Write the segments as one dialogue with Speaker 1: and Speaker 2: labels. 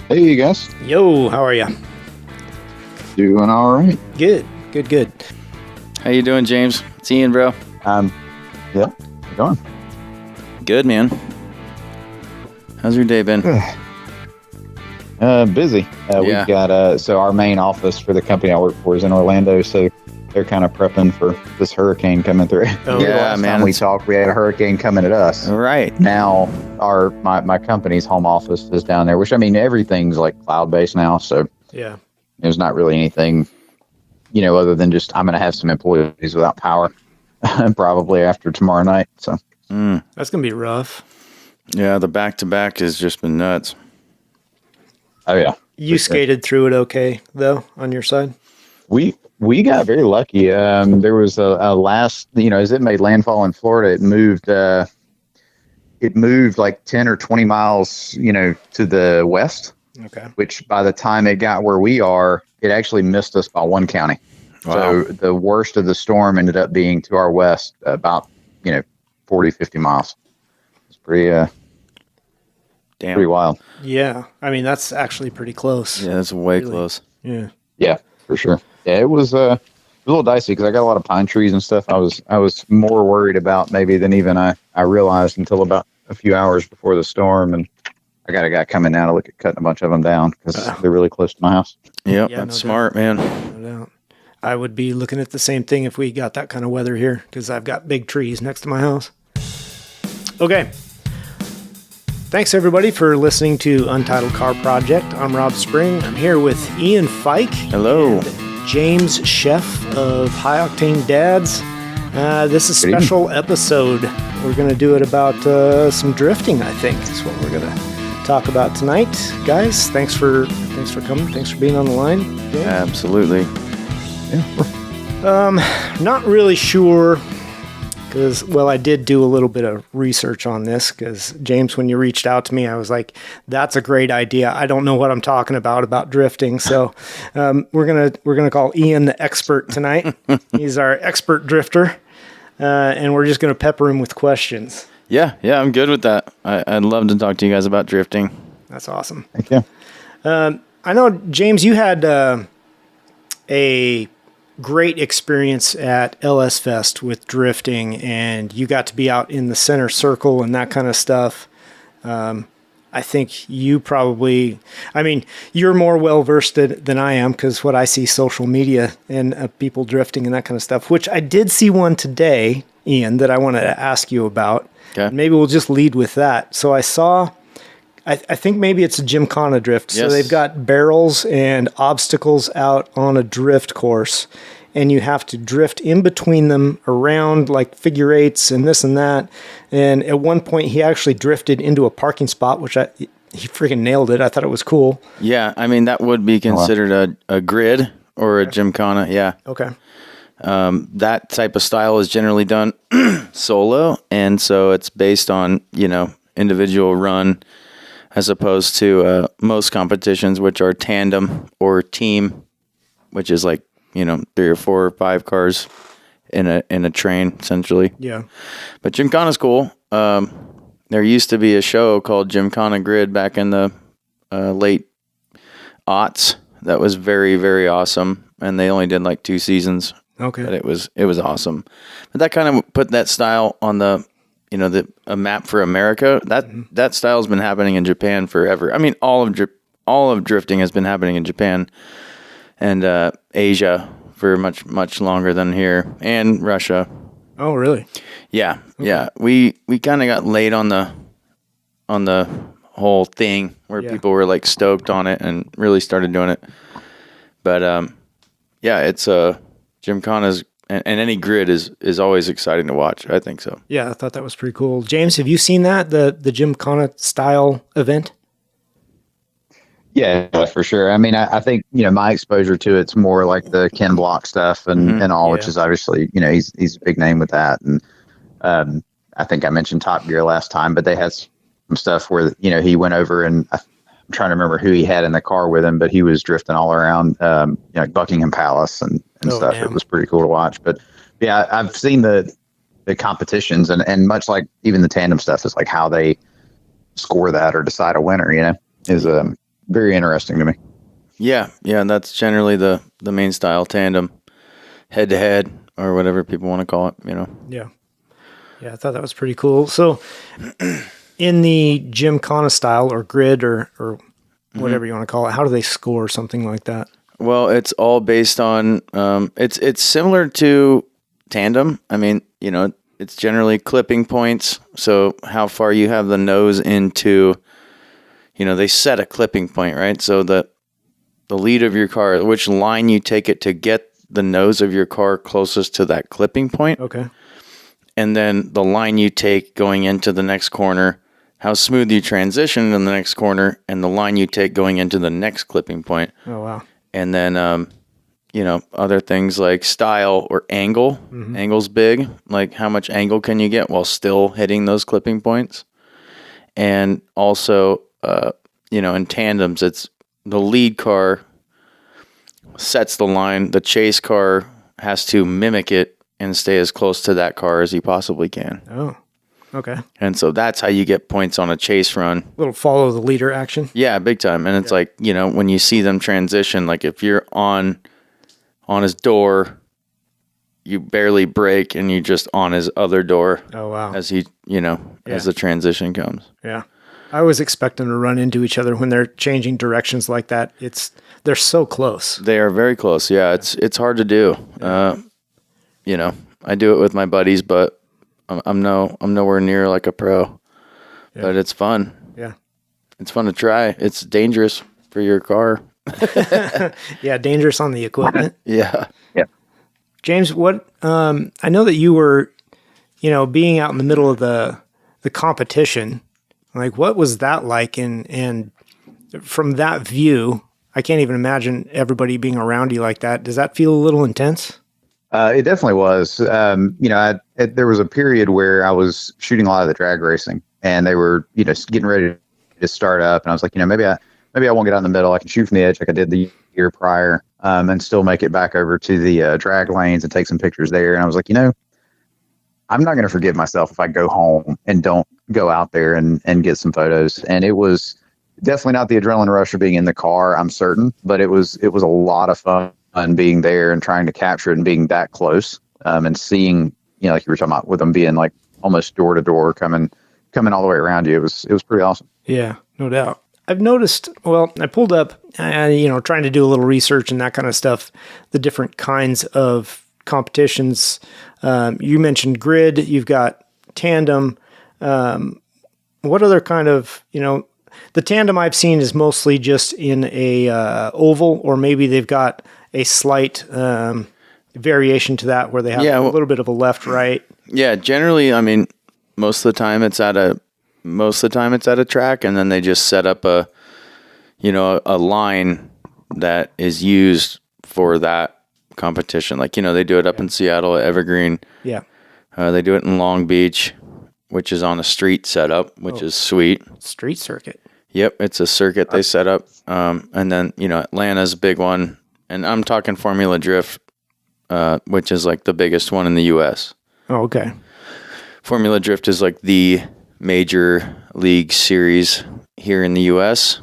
Speaker 1: Hey, you guys.
Speaker 2: Yo, how are you?
Speaker 1: Doing all right.
Speaker 2: Good.
Speaker 3: How you doing, James? It's Ian, bro.
Speaker 1: Yeah, how you going?
Speaker 3: Good, man. How's your day been?
Speaker 1: Busy.
Speaker 3: Yeah.
Speaker 1: We've got, so our main office for the company I work for is in Orlando, so they're kind of prepping for this hurricane coming through.
Speaker 2: Oh,
Speaker 3: yeah,
Speaker 1: Last
Speaker 3: man.
Speaker 1: time we talked, we had a hurricane coming at us.
Speaker 3: All right.
Speaker 1: Now, my company's home office is down there, which, I mean, everything's like cloud-based now, so
Speaker 2: yeah.
Speaker 1: there's not really anything, other than just I'm going to have some employees without power probably after tomorrow night, so.
Speaker 2: That's going to be rough.
Speaker 3: Yeah, the back-to-back has just been nuts.
Speaker 1: Oh, yeah.
Speaker 2: You skated through it okay, though, on your side?
Speaker 1: We got very lucky. There was a last, as it made landfall in Florida, it moved like 10 or 20 miles, to the west,
Speaker 2: Okay.
Speaker 1: which by the time it got where we are, it actually missed us by one county.
Speaker 3: Wow.
Speaker 1: So the worst of the storm ended up being to our west, about, 40, 50 miles. It's pretty wild.
Speaker 2: Yeah. I mean, that's actually pretty close.
Speaker 3: Yeah, that's way
Speaker 2: Really?
Speaker 3: close.
Speaker 2: Yeah.
Speaker 1: Yeah, for sure. Yeah, it was a little dicey because I got a lot of pine trees and stuff. I was more worried about maybe than even I realized until about a few hours before the storm, and I got a guy coming now to look at cutting a bunch of them down because they're really close to my house.
Speaker 3: Yep,
Speaker 2: Yeah,
Speaker 3: that's
Speaker 2: no
Speaker 3: smart, man.
Speaker 2: No doubt. I would be looking at the same thing if we got that kind of weather here because I've got big trees next to my house. Okay. Thanks, everybody, for listening to Untitled Car Project. I'm Rob Spring. I'm here with Ian Fike.
Speaker 3: Hello.
Speaker 2: And James Schoepf of High Octane Dads. This is a
Speaker 1: Good
Speaker 2: special episode. We're going to do it about some drifting, I think. That's what we're going to talk about tonight. Guys, thanks for coming. Thanks for being on the line. Yeah.
Speaker 3: Absolutely.
Speaker 2: Not really sure because, I did do a little bit of research on this because, James, when you reached out to me, I was like, that's a great idea. I don't know what I'm talking about drifting. So we're gonna call Ian the expert tonight. He's our expert drifter, and we're just going to pepper him with questions.
Speaker 3: Yeah, I'm good with that. I'd love to talk to you guys about drifting.
Speaker 2: That's awesome.
Speaker 1: Thank you.
Speaker 2: I know, James, you had a great experience at LS Fest with drifting, and you got to be out in the center circle and that kind of stuff. I think you probably, you're more well-versed than I am because what I see social media and people drifting and that kind of stuff, which I did see one today, Ian, that I wanted to ask you about.
Speaker 3: Okay.
Speaker 2: Maybe we'll just lead with that. So I saw, I think maybe it's a Gymkhana drift. So
Speaker 3: Yes.
Speaker 2: they've got barrels and obstacles out on a drift course, and you have to drift in between them around like figure eights and this and that. And at one point, he actually drifted into a parking spot, which he freaking nailed it. I thought it was cool.
Speaker 3: Yeah, that would be considered a grid or a Gymkhana. Yeah.
Speaker 2: Okay.
Speaker 3: That type of style is generally done solo, and so it's based on, individual run as opposed to most competitions, which are tandem or team, which is like, 3 or 4 or 5 cars in a train, essentially.
Speaker 2: Yeah.
Speaker 3: But Gymkhana's cool. There used to be a show called Gymkhana Grid back in the late aughts that was very, very awesome, and they only did like 2 seasons.
Speaker 2: Okay.
Speaker 3: But it was awesome. But that kind of put that style on the a map for America. That style has been happening in Japan forever. All of drifting has been happening in Japan and Asia for much, much longer than here, and Russia.
Speaker 2: Oh, really?
Speaker 3: Yeah. Okay. Yeah. We kind of got late on the whole thing where people were like stoked on it and really started doing it. But it's Gymkhana's and any grid is always exciting to watch. I think so.
Speaker 2: Yeah, I thought that was pretty cool. James, have you seen that, the Gymkhana style event?
Speaker 1: Yeah, for sure. I think, my exposure to it's more like the Ken Block stuff and all, which is obviously, he's a big name with that. And I think I mentioned Top Gear last time, but they had some stuff where, he went over and I'm trying to remember who he had in the car with him, but he was drifting all around, like Buckingham Palace and stuff.
Speaker 2: Damn.
Speaker 1: It was pretty cool to watch. But yeah, I've seen the competitions and much like even the tandem stuff is like how they score that or decide a winner, is very interesting to me.
Speaker 3: Yeah, that's generally the main style, tandem, head to head, or whatever people want to call it,
Speaker 2: Yeah. Yeah, I thought that was pretty cool. So in the Gymkhana style or grid or whatever you want to call it, how do they score something like that?
Speaker 3: Well, it's all based on it's similar to tandem. I mean, it's generally clipping points. So how far you have the nose into, they set a clipping point, right? So the lead of your car, which line you take it to get the nose of your car closest to that clipping point.
Speaker 2: Okay.
Speaker 3: And then the line you take going into the next corner, how smooth you transition in the next corner, and the line you take going into the next clipping point.
Speaker 2: Oh, wow.
Speaker 3: And then, other things like style or angle. Mm-hmm. Angle's big. Like how much angle can you get while still hitting those clipping points? And also, in tandems, it's the lead car sets the line. The chase car has to mimic it and stay as close to that car as he possibly can.
Speaker 2: Oh, okay.
Speaker 3: And so that's how you get points on a chase run.
Speaker 2: Little follow the leader action.
Speaker 3: Yeah, big time. And it's like, when you see them transition, like if you're on his door, you barely brake and you just on his other door.
Speaker 2: Oh, wow.
Speaker 3: As he, as the transition comes.
Speaker 2: Yeah. I always expect them to run into each other when they're changing directions like that. They're so close.
Speaker 3: They are very close. Yeah, it's hard to do. I do it with my buddies, but I'm nowhere near like a pro. Yeah. But it's fun.
Speaker 2: Yeah.
Speaker 3: It's fun to try. It's dangerous for your car.
Speaker 2: Yeah, dangerous on the equipment.
Speaker 3: Yeah.
Speaker 1: Yeah.
Speaker 2: James, what I know that you were, being out in the middle of the competition, like what was that like? And from that view, I can't even imagine everybody being around you like that. Does that feel a little intense?
Speaker 1: It definitely was. There was a period where I was shooting a lot of the drag racing, and they were, getting ready to start up, and I was like, maybe I won't get out in the middle. I can shoot from the edge like I did the year prior, and still make it back over to the drag lanes and take some pictures there. And I was like, I'm not going to forgive myself if I go home and don't go out there and get some photos. And it was definitely not the adrenaline rush of being in the car, I'm certain, but it was a lot of fun being there and trying to capture it and being that close, and seeing, like you were talking about with them being like almost door to door coming all the way around you. It was pretty awesome.
Speaker 2: Yeah, no doubt. I've noticed, I pulled up, trying to do a little research and that kind of stuff, the different kinds of competitions. You mentioned grid, you've got tandem. What other kind of, the tandem I've seen is mostly just in a oval, or maybe they've got a slight variation to that where they have a little bit of a left, right.
Speaker 3: Yeah, generally, I mean, most of the time it's at a track, and then they just set up a line that is used for that competition. Like, they do it up in Seattle at Evergreen.
Speaker 2: Yeah.
Speaker 3: They do it in Long Beach, which is on a street setup, which is sweet.
Speaker 2: Street circuit.
Speaker 3: Yep, it's a circuit they set up. And then, Atlanta's a big one. And I'm talking Formula Drift, which is like the biggest one in the U.S.
Speaker 2: Oh, okay.
Speaker 3: Formula Drift is like the major league series here in the U.S.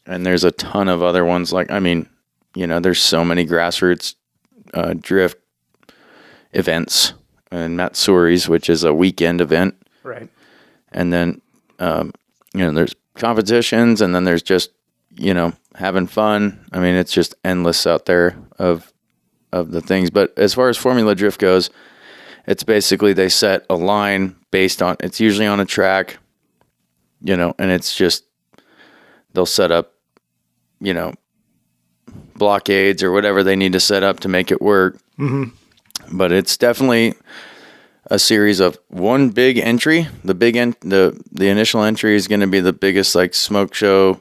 Speaker 3: And there's a ton of other ones. Like, there's so many grassroots drift events. And Matsuri's, which is a weekend event.
Speaker 2: Right.
Speaker 3: And then, there's competitions, and then there's just, having fun. I mean, it's just endless out there of the things. But as far as Formula Drift goes, it's basically they set a line based on, it's usually on a track, and it's just, they'll set up, blockades or whatever they need to set up to make it work.
Speaker 2: Mm-hmm.
Speaker 3: But it's definitely a series of one big entry. The initial entry is going to be the biggest, like, smoke show,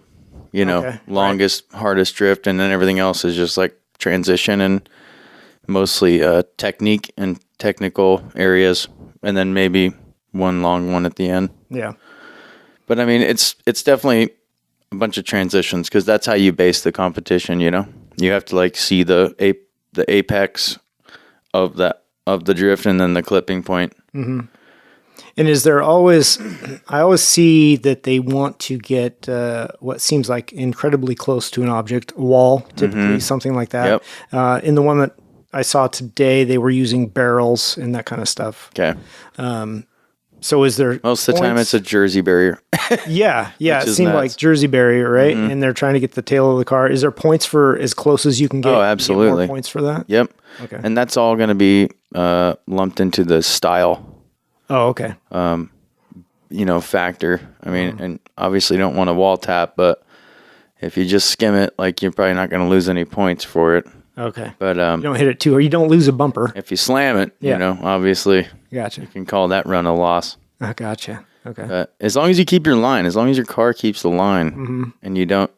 Speaker 3: longest, hardest drift, and then everything else is just like transition and mostly technique and technical areas, and then maybe one long one at the end.
Speaker 2: Yeah.
Speaker 3: But I mean, it's definitely a bunch of transitions, because that's how you base the competition. You have to like see the apex of the drift, and then the clipping point.
Speaker 2: Mm-hmm. And is there always, I always see that they want to get what seems like incredibly close to an object, a wall, typically, something like that.
Speaker 3: Yep.
Speaker 2: In the one that I saw today, they were using barrels and that kind of stuff.
Speaker 3: Okay.
Speaker 2: So is there
Speaker 3: most of the time it's a jersey barrier?
Speaker 2: Yeah. It seemed
Speaker 3: nuts.
Speaker 2: like jersey barrier, right? And they're trying to get the tail of the car. Is there points for as close as you can get?
Speaker 3: Oh, absolutely.
Speaker 2: You get more points for that?
Speaker 3: Yep.
Speaker 2: Okay.
Speaker 3: And that's all going to be lumped into the style.
Speaker 2: Oh, okay.
Speaker 3: Factor. I mean, and obviously you don't want a wall tap, but if you just skim it, like you're probably not going to lose any points for it.
Speaker 2: Okay.
Speaker 3: But
Speaker 2: you don't hit it too, or you don't lose a bumper.
Speaker 3: if you slam it, obviously
Speaker 2: Gotcha.
Speaker 3: you can call that run a loss.
Speaker 2: I gotcha. Okay.
Speaker 3: But as long as you keep your line, as long as your car keeps the line, and you don't,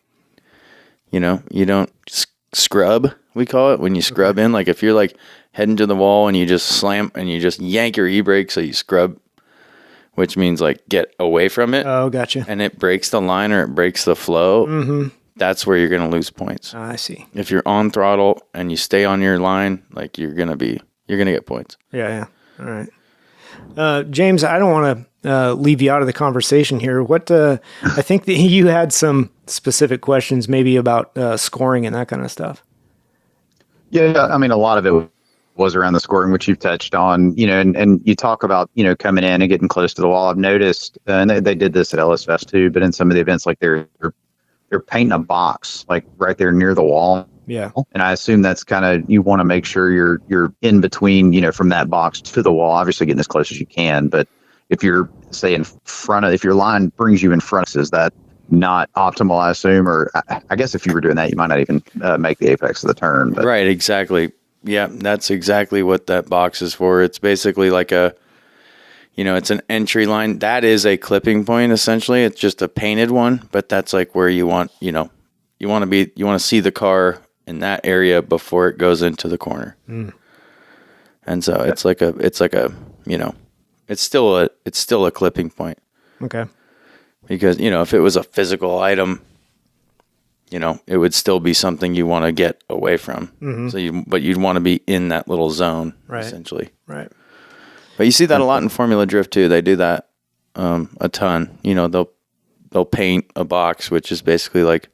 Speaker 3: scrub, we call it, when you scrub in. Like if you're like heading to the wall and you just slam and you just yank your e-brake, so you scrub, which means like get away from it.
Speaker 2: Oh, gotcha.
Speaker 3: And it breaks the line or it breaks the flow. That's where you're going to lose points.
Speaker 2: I see.
Speaker 3: If you're on throttle and you stay on your line, like you're going to get points.
Speaker 2: Yeah. All right. James, I don't want to leave you out of the conversation here. I think that you had some specific questions maybe about scoring and that kind of stuff.
Speaker 1: Yeah, I mean, a lot of it was around the scoring, which you've touched on, and you talk about, coming in and getting close to the wall. I've noticed, and they did this at LS Fest too, but in some of the events, like they're painting a box like right there near the wall.
Speaker 2: Yeah.
Speaker 1: And I assume that's kind of, you want to make sure you're in between, from that box to the wall, obviously getting as close as you can. But if you're, say, if your line brings you in front, is that not optimal, I assume? Or I guess if you were doing that, you might not even make the apex of the turn. But.
Speaker 3: Right, exactly. Yeah, that's exactly what that box is for. It's basically like it's an entry line. That is a clipping point, essentially. It's just a painted one, but that's like where you want to see the car in that area before it goes into the corner. And so it's still a clipping point.
Speaker 2: Okay.
Speaker 3: Because, if it was a physical item, it would still be something you want to get away from. But you'd want to be in that little zone, essentially.
Speaker 2: Right.
Speaker 3: But you see that a lot in Formula Drift too. They do that a ton. They'll paint a box, which is basically like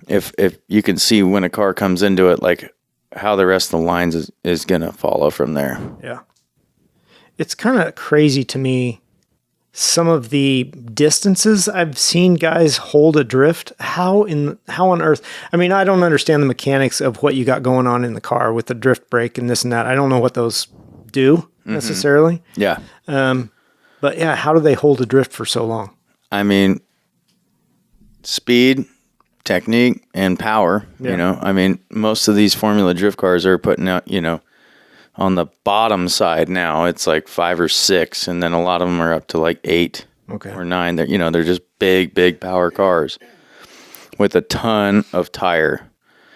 Speaker 3: if you can see when a car comes into it, like how the rest of the lines is gonna follow from there. Yeah,
Speaker 2: it's kind of crazy to me. Some of the distances I've seen guys hold a drift. How on earth? I mean, I don't understand the mechanics of what you got going on in the car with the drift brake and this and that. I don't know what those do necessarily.
Speaker 3: Yeah.
Speaker 2: But yeah, how do they hold a drift for so long?
Speaker 3: I mean, speed, technique, and power. Yeah. I mean, most of these Formula Drift cars are putting out, on the bottom side now, it's like 5 or 6, and then a lot of them are up to like 8 or 9. They're just big power cars with a ton of tire.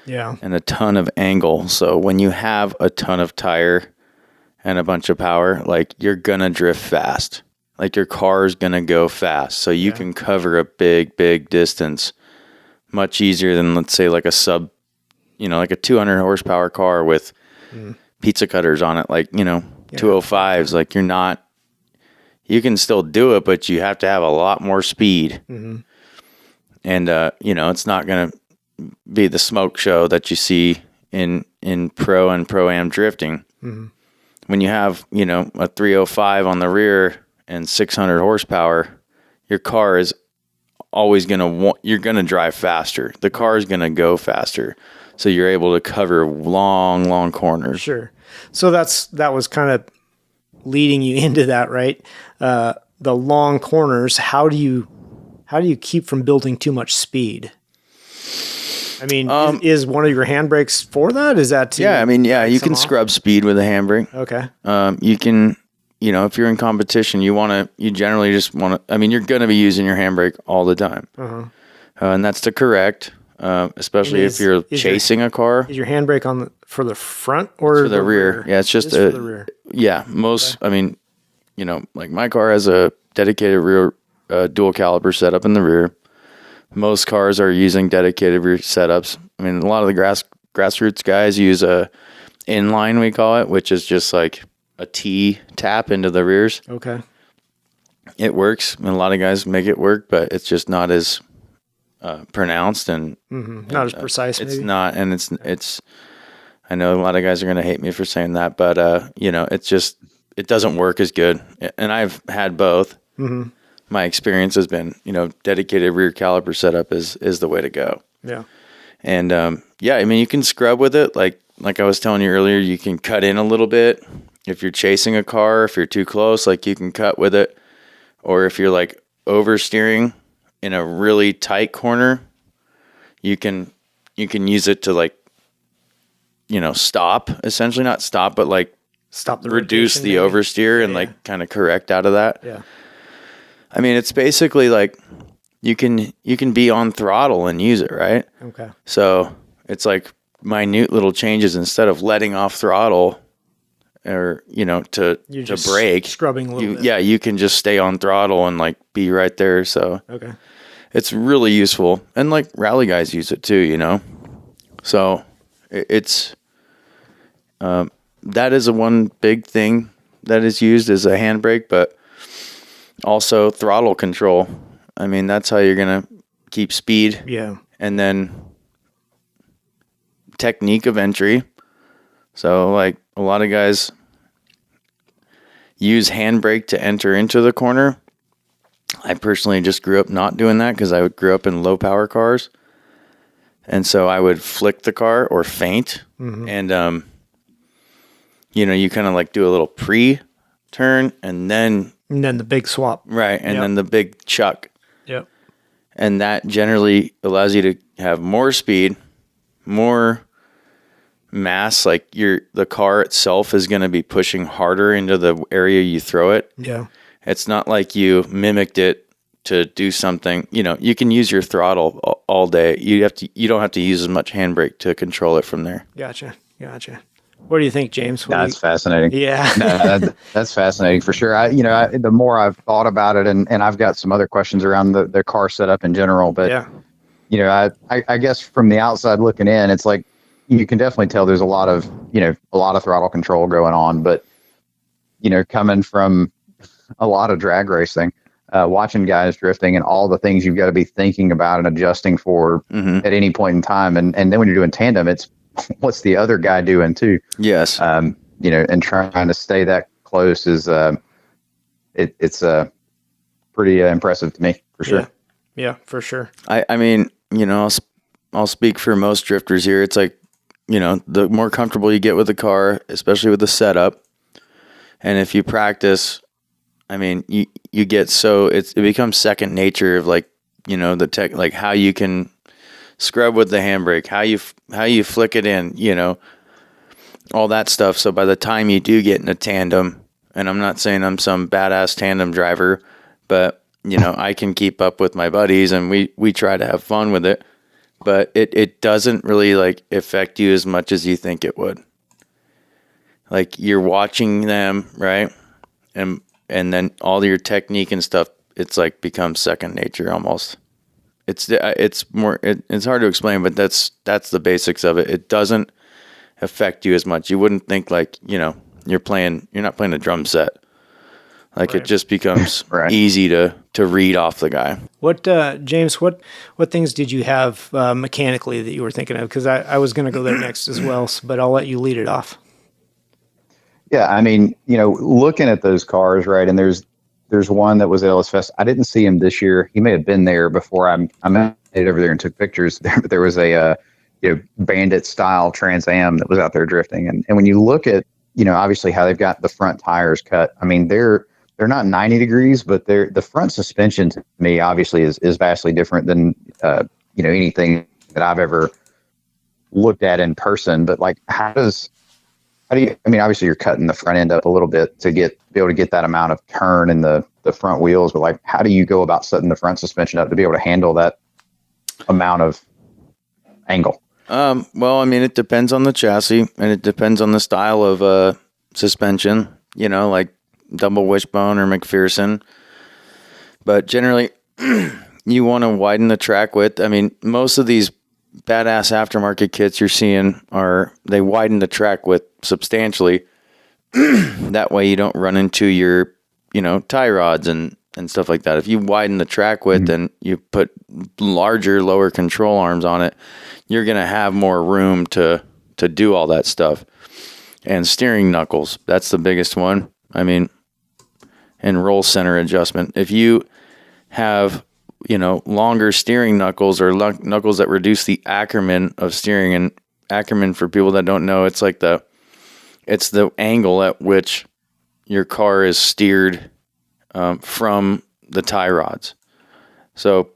Speaker 2: Yeah.
Speaker 3: And a ton of angle. So when you have a ton of tire and a bunch of power, like you're going to drift fast. Like your car's going to go fast. So you can cover a big distance much easier than, let's say, like a like a 200 horsepower car with pizza cutters on it, like, 205s. Like you can still do it, but you have to have a lot more speed. And, it's not going to be the smoke show that you see in pro and pro-am drifting. When you have, a 305 on the rear and 600 horsepower, your car is always you're going to drive faster. The car is going to go faster. So you're able to cover long corners.
Speaker 2: Sure. So that was kind of leading you into that, right? The long corners. How do you keep from building too much speed? I mean, is one of your handbrakes for that? Is that to
Speaker 3: you can scrub speed with a handbrake.
Speaker 2: Okay.
Speaker 3: You can, if you're in competition, you generally just want to. I mean, you're going to be using your handbrake all the time, and that's to correct. Especially if you're chasing a car.
Speaker 2: Is your handbrake for the front or
Speaker 3: for the rear? Yeah, it's just
Speaker 2: for the rear.
Speaker 3: Yeah, most. Okay. I mean, like my car has a dedicated rear dual caliper setup in the rear. Most cars are using dedicated rear setups. I mean, a lot of the grassroots guys use a inline, we call it, which is just like a T tap into the rears.
Speaker 2: Okay.
Speaker 3: It works, and a lot of guys make it work, but it's just not as pronounced and
Speaker 2: not as precise.
Speaker 3: It's
Speaker 2: maybe.
Speaker 3: not, and it's. I know a lot of guys are going to hate me for saying that, but it doesn't work as good. And I've had both. Mm-hmm. My experience has been, dedicated rear caliper setup is the way to go.
Speaker 2: Yeah.
Speaker 3: And I mean, you can scrub with it, like I was telling you earlier. You can cut in a little bit if you're chasing a car. If you're too close, like you can cut with it. Or if you're like oversteering in a really tight corner, you can use it to like, stop, essentially not stop, but like
Speaker 2: stop the
Speaker 3: reduce the oversteer and like kind of correct out of that.
Speaker 2: Yeah.
Speaker 3: I mean, it's basically like you can be on throttle and use it, right?
Speaker 2: Okay.
Speaker 3: So it's like minute little changes instead of letting off throttle or to brake,
Speaker 2: scrubbing a little bit.
Speaker 3: Yeah, you can just stay on throttle and like be right there. So
Speaker 2: okay,
Speaker 3: it's really useful, and like rally guys use it too, So it's that is one big thing that is used as a handbrake, but also throttle control. I mean, that's how you're gonna keep speed.
Speaker 2: Yeah,
Speaker 3: and then technique of entry. So like a lot of guys use handbrake to enter into the corner. I personally just grew up not doing that because I grew up in low power cars. And so I would flick the car or feint. Mm-hmm. And, you kind of like do a little pre-turn and then
Speaker 2: the big swap.
Speaker 3: Right. And then the big chuck.
Speaker 2: Yep.
Speaker 3: And that generally allows you to have more speed, more mass, like the car itself is going to be pushing harder into the area you throw it.
Speaker 2: Yeah.
Speaker 3: It's not like you mimicked it to do something. You can use your throttle all day. You don't have to use as much handbrake to control it from there.
Speaker 2: Gotcha. What do you think, James?
Speaker 1: That's fascinating.
Speaker 2: Yeah.
Speaker 1: That's fascinating for sure. The more I've thought about it, and I've got some other questions around the car setup in general, but I guess from the outside looking in, it's like, you can definitely tell there's a lot of throttle control going on, but, coming from a lot of drag racing, watching guys drifting and all the things you've got to be thinking about and adjusting for at any point in time. And then when you're doing tandem, it's what's the other guy doing too?
Speaker 3: Yes.
Speaker 1: And trying to stay that close is, it's pretty impressive to me for sure.
Speaker 2: Yeah, for sure.
Speaker 3: I mean, I'll speak for most drifters here. It's like, the more comfortable you get with the car, especially with the setup, and if you practice, I mean, you get it becomes second nature of like, the tech, like how you can scrub with the handbrake, how you flick it in, all that stuff. So by the time you do get in a tandem, and I'm not saying I'm some badass tandem driver, but I can keep up with my buddies and we try to have fun with it. But it doesn't really like affect you as much as you think it would. Like you're watching them, right? And then all your technique and stuff, it's like becomes second nature almost. It's hard to explain, but that's the basics of it. It doesn't affect you as much. You wouldn't think like, you're not playing a drum set. Like It just becomes easy to read off the guy.
Speaker 2: What, James, what things did you have mechanically that you were thinking of? Because I was going to go there next as well, but I'll let you lead it off.
Speaker 1: Yeah, I mean, looking at those cars, right, and there's one that was at Ellis Fest. I didn't see him this year. He may have been there before I made it over there and took pictures. There was a bandit-style Trans Am that was out there drifting. And when you look at, obviously how they've got the front tires cut, I mean, they're not 90 degrees, but the front suspension to me obviously is vastly different than anything that I've ever looked at in person. But like, how do you? I mean, obviously you're cutting the front end up a little bit to be able to get that amount of turn in the front wheels. But like, how do you go about setting the front suspension up to be able to handle that amount of angle?
Speaker 3: Well, I mean, it depends on the chassis and it depends on the style of suspension. Like double wishbone or McPherson. But generally, you want to widen the track width. I mean, most of these badass aftermarket kits you're seeing they widen the track width substantially That way you don't run into your, tie rods and stuff like that. If you widen the track width and you put larger, lower control arms on it, you're going to have more room to do all that stuff. And steering knuckles, that's the biggest one. I mean, and roll center adjustment. If you have, longer steering knuckles or knuckles that reduce the Ackerman of steering, and Ackerman, for people that don't know, it's like it's the angle at which your car is steered from the tie rods. So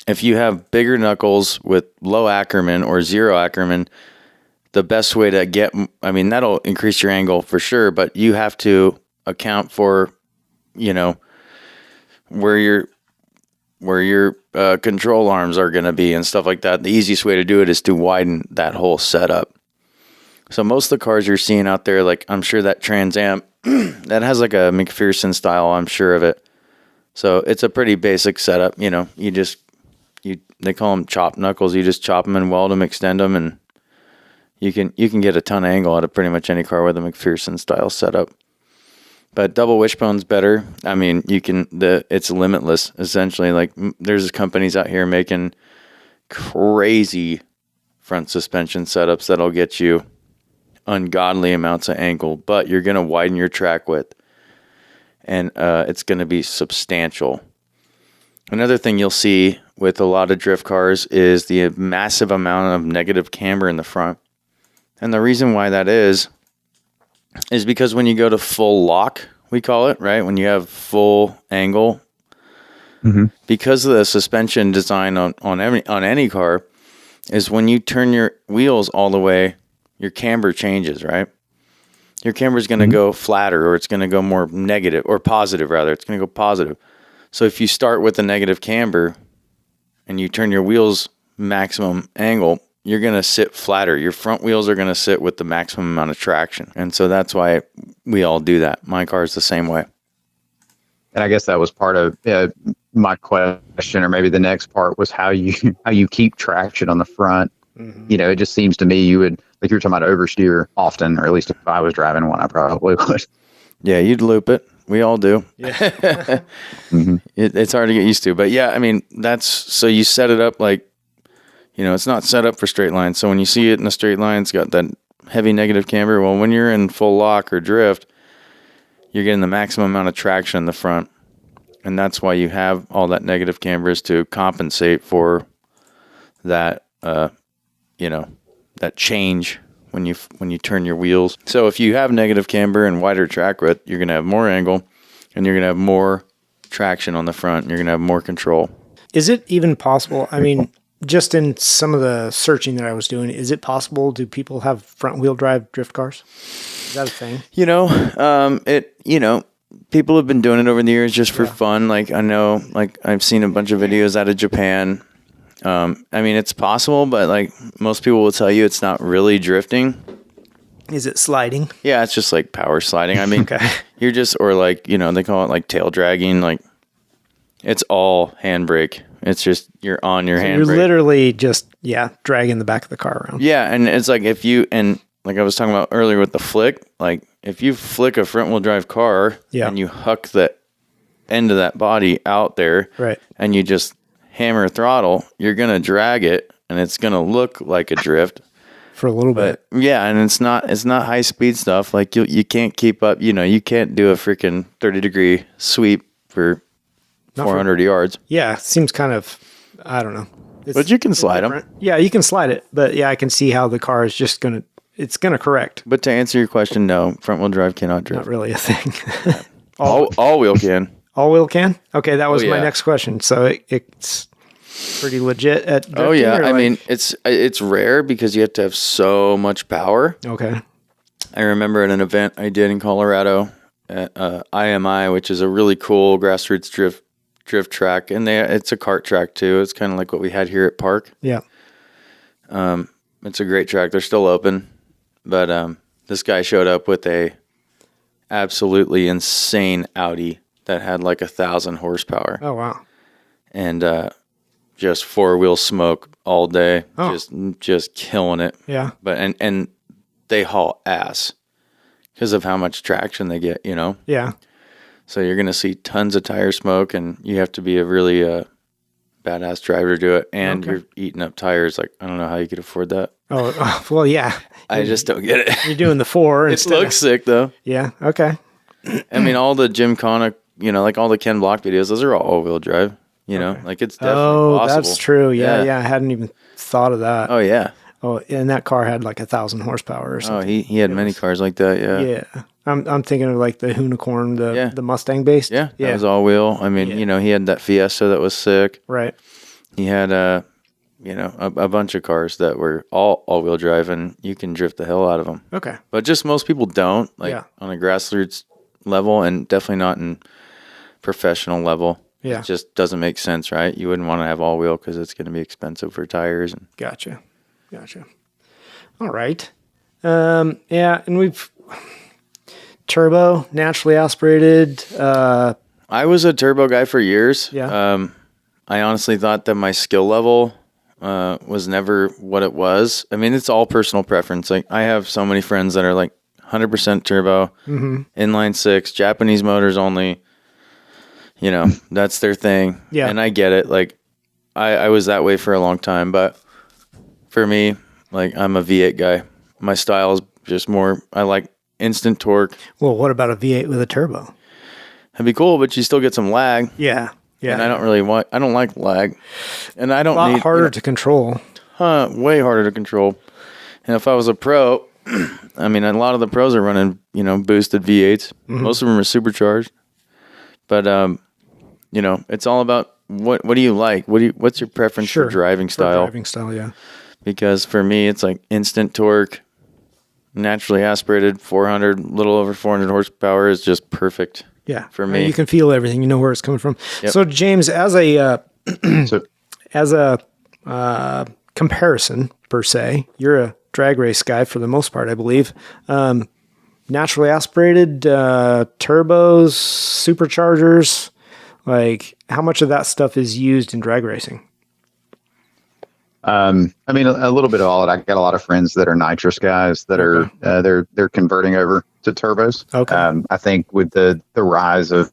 Speaker 3: if you have bigger knuckles with low Ackerman or zero Ackerman, the best way to that'll increase your angle for sure, but you have to account for, where your control arms are going to be and stuff like that. The easiest way to do it is to widen that whole setup. So most of the cars you're seeing out there, like I'm sure that Trans Am, that has like a McPherson style, I'm sure of it. So it's a pretty basic setup. They call them chop knuckles. You just chop them and weld them, extend them, and you can get a ton of angle out of pretty much any car with a McPherson style setup. But double wishbone's better. I mean, it's limitless essentially. Like there's companies out here making crazy front suspension setups that'll get you ungodly amounts of angle, but you're going to widen your track width, and it's going to be substantial. Another thing you'll see with a lot of drift cars is the massive amount of negative camber in the front. And the reason why that is because when you go to full lock, we call it, right? When you have full angle, because of the suspension design on any car, is when you turn your wheels all the way, your camber changes, right? Your camber is going to go flatter, or it's going to go more negative, or positive rather. It's going to go positive. So if you start with a negative camber and you turn your wheels maximum angle, you're going to sit flatter. Your front wheels are going to sit with the maximum amount of traction. And so that's why we all do that. My car is the same way.
Speaker 1: And I guess that was part of my question, or maybe the next part was how you keep traction on the front. It just seems to me you would, like you're talking about, oversteer often, or at least if I was driving one, I probably would.
Speaker 3: Yeah, you'd loop it. We all do.
Speaker 2: Yeah.
Speaker 3: It's hard to get used to. But yeah, I mean, so you set it up like, it's not set up for straight lines. So when you see it in a straight line, it's got that heavy negative camber. Well, when you're in full lock or drift, you're getting the maximum amount of traction in the front. And that's why you have all that negative camber, is to compensate for that, that change when you turn your wheels. So if you have negative camber and wider track width, you're going to have more angle, and you're going to have more traction on the front, and you're going to have more control.
Speaker 2: Is it even possible? I mean, just in some of the searching that I was doing, is it possible? Do people have front wheel drive drift cars? Is that a thing?
Speaker 3: People have been doing it over the years just for fun. Like I know, like I've seen a bunch of videos out of Japan. I mean, it's possible, but like most people will tell you it's not really drifting.
Speaker 2: Is it sliding?
Speaker 3: Yeah, it's just like power sliding. I mean, you're just, or like, they call it like tail dragging. Like it's all handbrake. It's just, you're on your handbrake. You're
Speaker 2: literally just, dragging the back of the car around.
Speaker 3: Yeah. And it's like and like I was talking about earlier with the flick, like if you flick a front wheel drive car and you huck the end of that body out there,
Speaker 2: right,
Speaker 3: and you just hammer throttle, you're going to drag it, and it's going to look like a drift
Speaker 2: for a little bit.
Speaker 3: Yeah, and it's not high speed stuff. Like you can't keep up, you can't do a freaking 30-degree sweep for 400 yards.
Speaker 2: Yeah, seems kind of, I don't know.
Speaker 3: But you can slide them.
Speaker 2: Yeah, you can slide it, but I can see how the car is just going to correct.
Speaker 3: But to answer your question, no, front wheel drive cannot drift.
Speaker 2: Not really a thing.
Speaker 3: All wheel can.
Speaker 2: All wheel can? Okay, that was my next question. So it's pretty legit at drifting?
Speaker 3: Oh yeah, I mean it's rare because you have to have so much power.
Speaker 2: Okay.
Speaker 3: I remember at an event I did in Colorado at IMI, which is a really cool grassroots drift track, and it's a kart track too. It's kind of like what we had here at Park.
Speaker 2: Yeah.
Speaker 3: It's a great track. They're still open, but this guy showed up with a absolutely insane Audi that had like 1,000 horsepower.
Speaker 2: Oh wow!
Speaker 3: And just 4-wheel smoke all day, just killing it.
Speaker 2: Yeah.
Speaker 3: But and they haul ass because of how much traction they get, you know?
Speaker 2: Yeah.
Speaker 3: So you're going to see tons of tire smoke, and you have to be a really badass driver to do it. And you're eating up tires. Like, I don't know how you could afford that.
Speaker 2: Oh, well, yeah.
Speaker 3: I just don't get it.
Speaker 2: You're doing the 4.
Speaker 3: It looks sick, though.
Speaker 2: Yeah, okay.
Speaker 3: I mean, all the Gymkhana, you know, like all the Ken Block videos, those are all drive, you know? Like, it's definitely possible.
Speaker 2: That's true. Yeah. I hadn't even thought of that.
Speaker 3: Oh, yeah.
Speaker 2: Oh, and that car had like 1,000 horsepower or something.
Speaker 3: Oh, he had many cars like that, yeah.
Speaker 2: Yeah. I'm thinking of like the Unicorn, the Mustang based.
Speaker 3: Yeah, that was all wheel. I mean, you know, he had that Fiesta that was sick.
Speaker 2: Right.
Speaker 3: He had you know, a bunch of cars that were all wheel drive, and you can drift the hell out of them.
Speaker 2: Okay.
Speaker 3: But just most people don't, like on a grassroots level, and definitely not in professional level.
Speaker 2: Yeah.
Speaker 3: It just doesn't make sense, right? You wouldn't want to have all wheel because it's going to be expensive for tires. And
Speaker 2: Gotcha. All right. Yeah, and we've turbo, naturally aspirated.
Speaker 3: I was a turbo guy for years.
Speaker 2: Yeah.
Speaker 3: I honestly thought that my skill level was never what it was. I mean, it's all personal preference. Like, I have so many friends that are like 100% turbo, inline 6, Japanese motors only. You know, that's their thing.
Speaker 2: Yeah.
Speaker 3: And I get it. Like, I was that way for a long time. But for me, like, I'm a V8 guy. My style is just more, I like instant torque.
Speaker 2: Well, what about a V8 with a turbo?
Speaker 3: That'd be cool, but you still get some lag.
Speaker 2: Yeah.
Speaker 3: And I don't like lag. And I don't need.
Speaker 2: A lot harder to control.
Speaker 3: Way harder to control. And if I was a pro, I mean, a lot of the pros are running, you know, boosted V8s. Most of them are supercharged. But, you know, it's all about what do you like? What's your preference for driving style?
Speaker 2: Driving style, yeah.
Speaker 3: Because for me, it's like instant torque, naturally aspirated, 400, little over 400 horsepower is just perfect.
Speaker 2: Yeah,
Speaker 3: for me,
Speaker 2: you can feel everything. You know where it's coming from.
Speaker 3: Yep.
Speaker 2: So, James, as a comparison per se, you're a drag race guy for the most part, I believe. Naturally aspirated, turbos, superchargers. Like, how much of that stuff is used in drag racing?
Speaker 1: I mean, a little bit of all. I got a lot of friends that are nitrous guys that are they're converting over to turbos.
Speaker 2: Okay.
Speaker 1: I think with the rise of,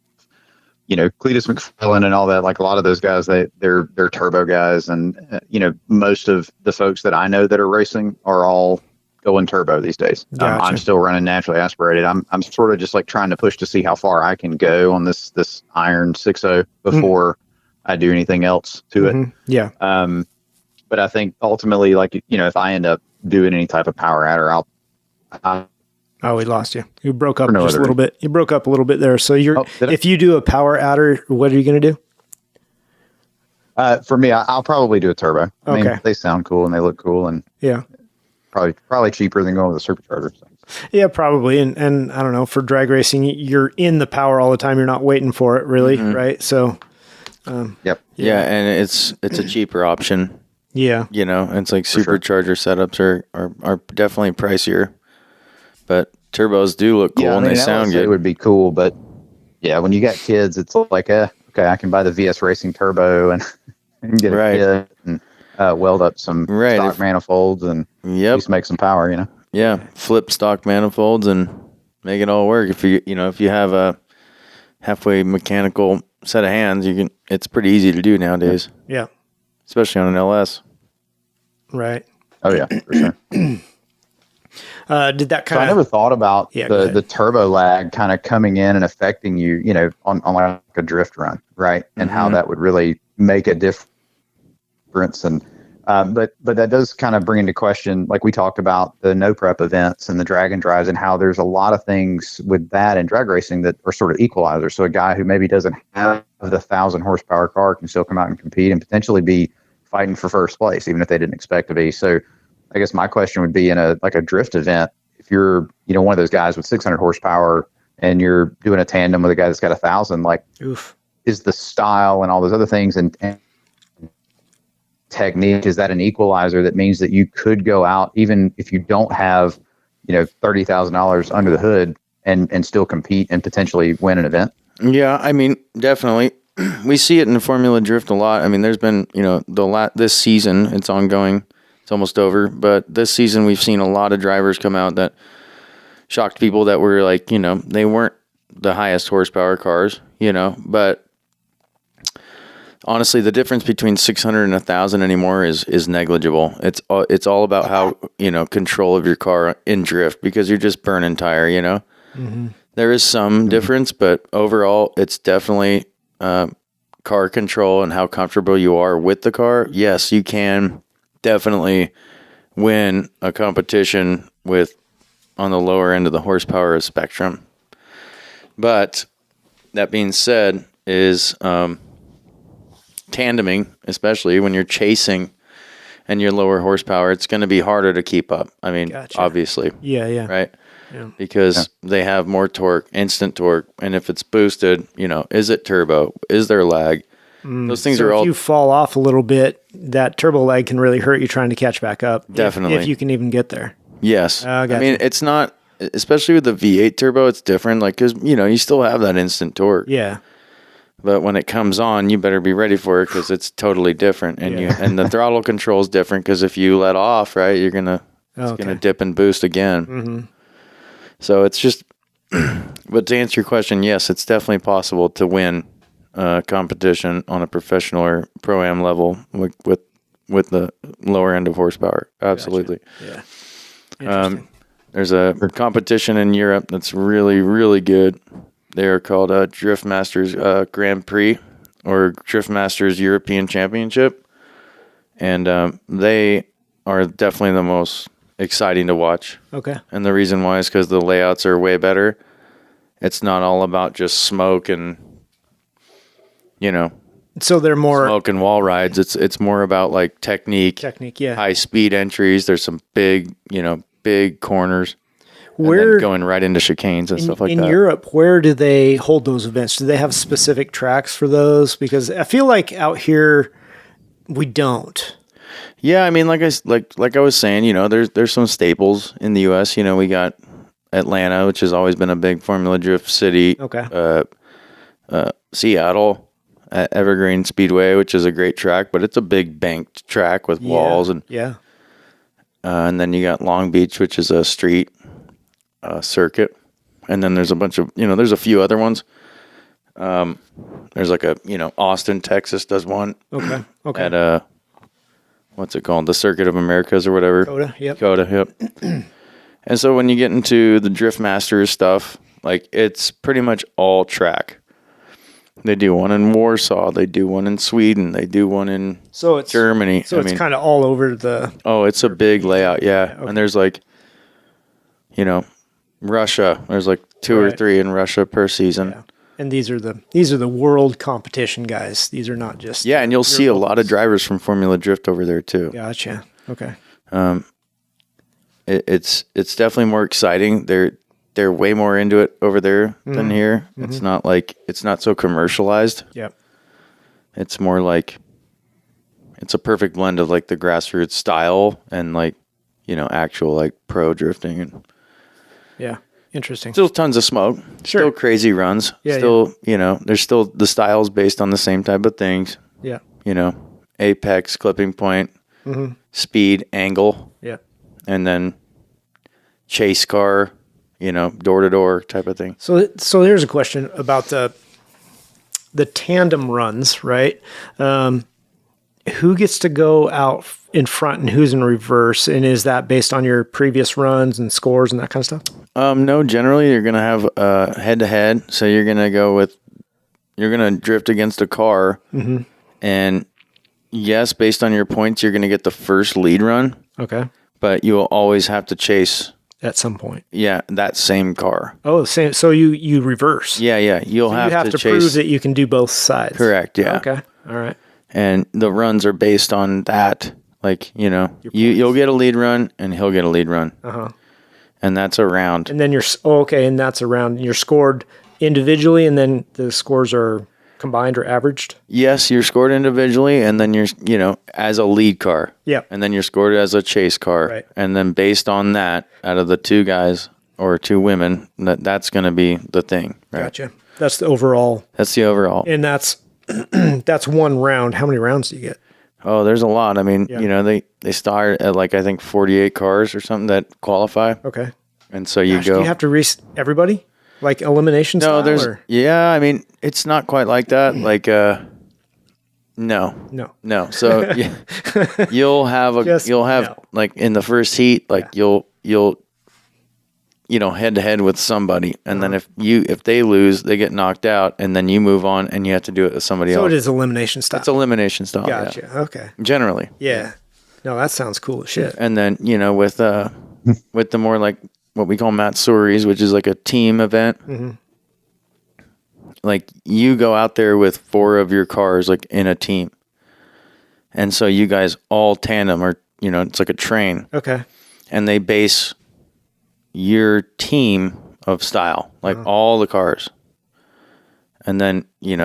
Speaker 1: you know, Cletus McFarlane and all that, like a lot of those guys, they're turbo guys, and you know, most of the folks that I know that are racing are all going turbo these days.
Speaker 2: Gotcha.
Speaker 1: I'm still running naturally aspirated. I'm sort of just like trying to push to see how far I can go on this iron 6.0 before I do anything else to it.
Speaker 2: Yeah.
Speaker 1: But I think ultimately, like, you know, if I end up doing any type of power adder,
Speaker 2: Oh, we lost you. You broke up just a little bit. You broke up a little bit there. So if you do a power adder, what are you going to do?
Speaker 1: For me, I'll probably do a turbo. I
Speaker 2: Okay.
Speaker 1: mean, they sound cool and they look cool, and
Speaker 2: Yeah.
Speaker 1: probably cheaper than going with a supercharger. So.
Speaker 2: Yeah, probably. And I don't know, for drag racing, you're in the power all the time. You're not waiting for it, really, right? So,
Speaker 1: Yep.
Speaker 3: Yeah, and it's a cheaper option.
Speaker 2: Yeah.
Speaker 3: You know, it's like supercharger setups are definitely pricier, but turbos do look cool and they sound good.
Speaker 1: It would be cool, but yeah, when you got kids, it's like, okay, I can buy the VS Racing Turbo and get a kit and weld up some stock manifolds and just make some power, you know?
Speaker 3: Yeah, flip stock manifolds and make it all work. If you have a halfway mechanical set of hands, it's pretty easy to do nowadays.
Speaker 2: Yeah.
Speaker 3: Especially on an LS.
Speaker 2: Right.
Speaker 1: Oh yeah, for sure.
Speaker 2: Did that kind of?
Speaker 1: I never thought about the turbo lag kind of coming in and affecting you, you know, on like a drift run, right? And how that would really make a difference. And but that does kind of bring into question, like we talked about the no prep events and the drag and drives, and how there's a lot of things with that in drag racing that are sort of equalizers. So a guy who maybe doesn't have the 1,000 horsepower car can still come out and compete and potentially be fighting for first place, even if they didn't expect to be. So I guess my question would be, in a drift event, if you're, you know, one of those guys with 600 horsepower and you're doing a tandem with a guy that's got 1,000, like, is the style and all those other things and technique, is that an equalizer that means that you could go out, even if you don't have, you know, $30,000 under the hood and still compete and potentially win an event?
Speaker 3: Yeah, I mean, definitely. We see it in the Formula Drift a lot. I mean, there's been, you know, this season, it's ongoing, it's almost over, but this season we've seen a lot of drivers come out that, shocked people that were like, they weren't the highest horsepower cars, but honestly, the difference between 600 and 1,000 anymore is negligible. It's all about how, control of your car in drift, because you're just burning tire,
Speaker 2: Mm-hmm.
Speaker 3: There is some difference, but overall, it's definitely car control and how comfortable you are with the car. Yes, you can definitely win a competition on the lower end of the horsepower spectrum. But that being said, is tandeming, especially when you're chasing and you're lower horsepower, it's going to be harder to keep up. I mean, obviously.
Speaker 2: Yeah.
Speaker 3: Right? Yeah. Because they have more torque, instant torque. And if it's boosted, is it turbo? Is there lag? Those things are all...
Speaker 2: If you fall off a little bit, that turbo lag can really hurt you trying to catch back up.
Speaker 3: Definitely.
Speaker 2: If you can even get there.
Speaker 3: Yes. I mean, it's not... Especially with the V8 turbo, it's different. Like, because, you still have that instant torque.
Speaker 2: Yeah.
Speaker 3: But when it comes on, you better be ready for it because it's totally different. And and the throttle control is different because if you let off, right, it's gonna dip and boost again.
Speaker 2: Mm-hmm.
Speaker 3: So it's just, but to answer your question, yes, it's definitely possible to win competition on a professional or pro-am level with the lower end of horsepower. Absolutely.
Speaker 2: Gotcha. Yeah. Interesting.
Speaker 3: There's a competition in Europe that's really, really good. They're called Drift Masters Grand Prix or Drift Masters European Championship. And they are definitely the most exciting to watch.
Speaker 2: Okay.
Speaker 3: And the reason why is because the layouts are way better. It's not all about just smoke and,
Speaker 2: so they're more
Speaker 3: smoke and wall rides. It's more about like technique,
Speaker 2: yeah.
Speaker 3: high speed entries. There's some big corners.
Speaker 2: Where
Speaker 3: and then going right into chicanes and stuff like that.
Speaker 2: In Europe, where do they hold those events? Do they have specific tracks for those? Because I feel like out here we don't.
Speaker 3: Yeah, I mean, like I was saying, there's some staples in the U.S. We got Atlanta, which has always been a big Formula Drift city.
Speaker 2: Okay.
Speaker 3: Seattle at Evergreen Speedway, which is a great track, but it's a big banked track with walls and and then you got Long Beach, which is a street circuit, and then there's a bunch of there's a few other ones. There's like a Austin, Texas does one.
Speaker 2: Okay.
Speaker 3: At what's it called? The Circuit of Americas or whatever. Coda, yep. And so when you get into the Drift Masters stuff, like it's pretty much all track. They do one in Warsaw. They do one in Sweden. They do one in Germany.
Speaker 2: So it's kind of all over the...
Speaker 3: Oh, it's a big layout, yeah. Okay. And there's like, Russia. There's like 2 or 3 in Russia per season.
Speaker 2: Yeah. And these are the world competition guys. These are not just...
Speaker 3: Yeah, and you'll see a lot of drivers from Formula Drift over there too.
Speaker 2: Gotcha. Okay.
Speaker 3: It's definitely more exciting. They're way more into it over there than here. Mm-hmm. It's not so commercialized.
Speaker 2: Yep.
Speaker 3: It's more like it's a perfect blend of like the grassroots style and like, actual like pro drifting and
Speaker 2: interesting.
Speaker 3: Still tons of smoke.
Speaker 2: Sure.
Speaker 3: Still crazy runs.
Speaker 2: Yeah,
Speaker 3: still, there's still the styles based on the same type of things.
Speaker 2: Yeah.
Speaker 3: Apex, clipping point, speed, angle.
Speaker 2: Yeah.
Speaker 3: And then chase car, door to door type of thing.
Speaker 2: So here's a question about the tandem runs, right? Who gets to go out in front and who's in reverse? And is that based on your previous runs and scores and that kind of stuff?
Speaker 3: No, generally you're going to have head to head. So you're going to drift against a car. Mm-hmm. And yes, based on your points, you're going to get the first lead run.
Speaker 2: Okay.
Speaker 3: But you will always have to chase
Speaker 2: at some point.
Speaker 3: Yeah, that same car.
Speaker 2: Oh, same. So you reverse.
Speaker 3: Yeah. You have to chase.
Speaker 2: Prove that you can do both sides.
Speaker 3: Correct. Yeah.
Speaker 2: Okay. All right.
Speaker 3: And the runs are based on that. Like, you'll get a lead run and he'll get a lead run. Uh-huh. And that's a round.
Speaker 2: And then and that's a round. You're scored individually and then the scores are combined or averaged?
Speaker 3: Yes, you're scored individually and then you're, as a lead car.
Speaker 2: Yeah.
Speaker 3: And then you're scored as a chase car.
Speaker 2: Right.
Speaker 3: And then based on that, out of the 2 guys or 2 women, that's going to be the thing. Right?
Speaker 2: Gotcha. That's the overall.
Speaker 3: That's the overall.
Speaker 2: And that's one round. How many rounds do you get?
Speaker 3: Oh, there's a lot. I mean, they start at I think 48 cars or something that qualify.
Speaker 2: Okay.
Speaker 3: And so you
Speaker 2: Gosh,
Speaker 3: go.
Speaker 2: do you have to race everybody? Like elimination style?
Speaker 3: Yeah, I mean, it's not quite like that. Like, no. So you'll have like in the first heat, like you'll head to head with somebody, and then if they lose, they get knocked out, and then you move on, and you have to do it with somebody else.
Speaker 2: So it is elimination style.
Speaker 3: It's elimination style.
Speaker 2: Gotcha.
Speaker 3: Yeah.
Speaker 2: Okay.
Speaker 3: Generally.
Speaker 2: Yeah. No, that sounds cool as shit.
Speaker 3: And then with the more like what we call Matsuris, which is like a team event.
Speaker 2: Mm-hmm.
Speaker 3: Like you go out there with 4 of your cars, like in a team, and so you guys all tandem, or it's like a train.
Speaker 2: Okay.
Speaker 3: And they base your team of style, like all the cars, and then you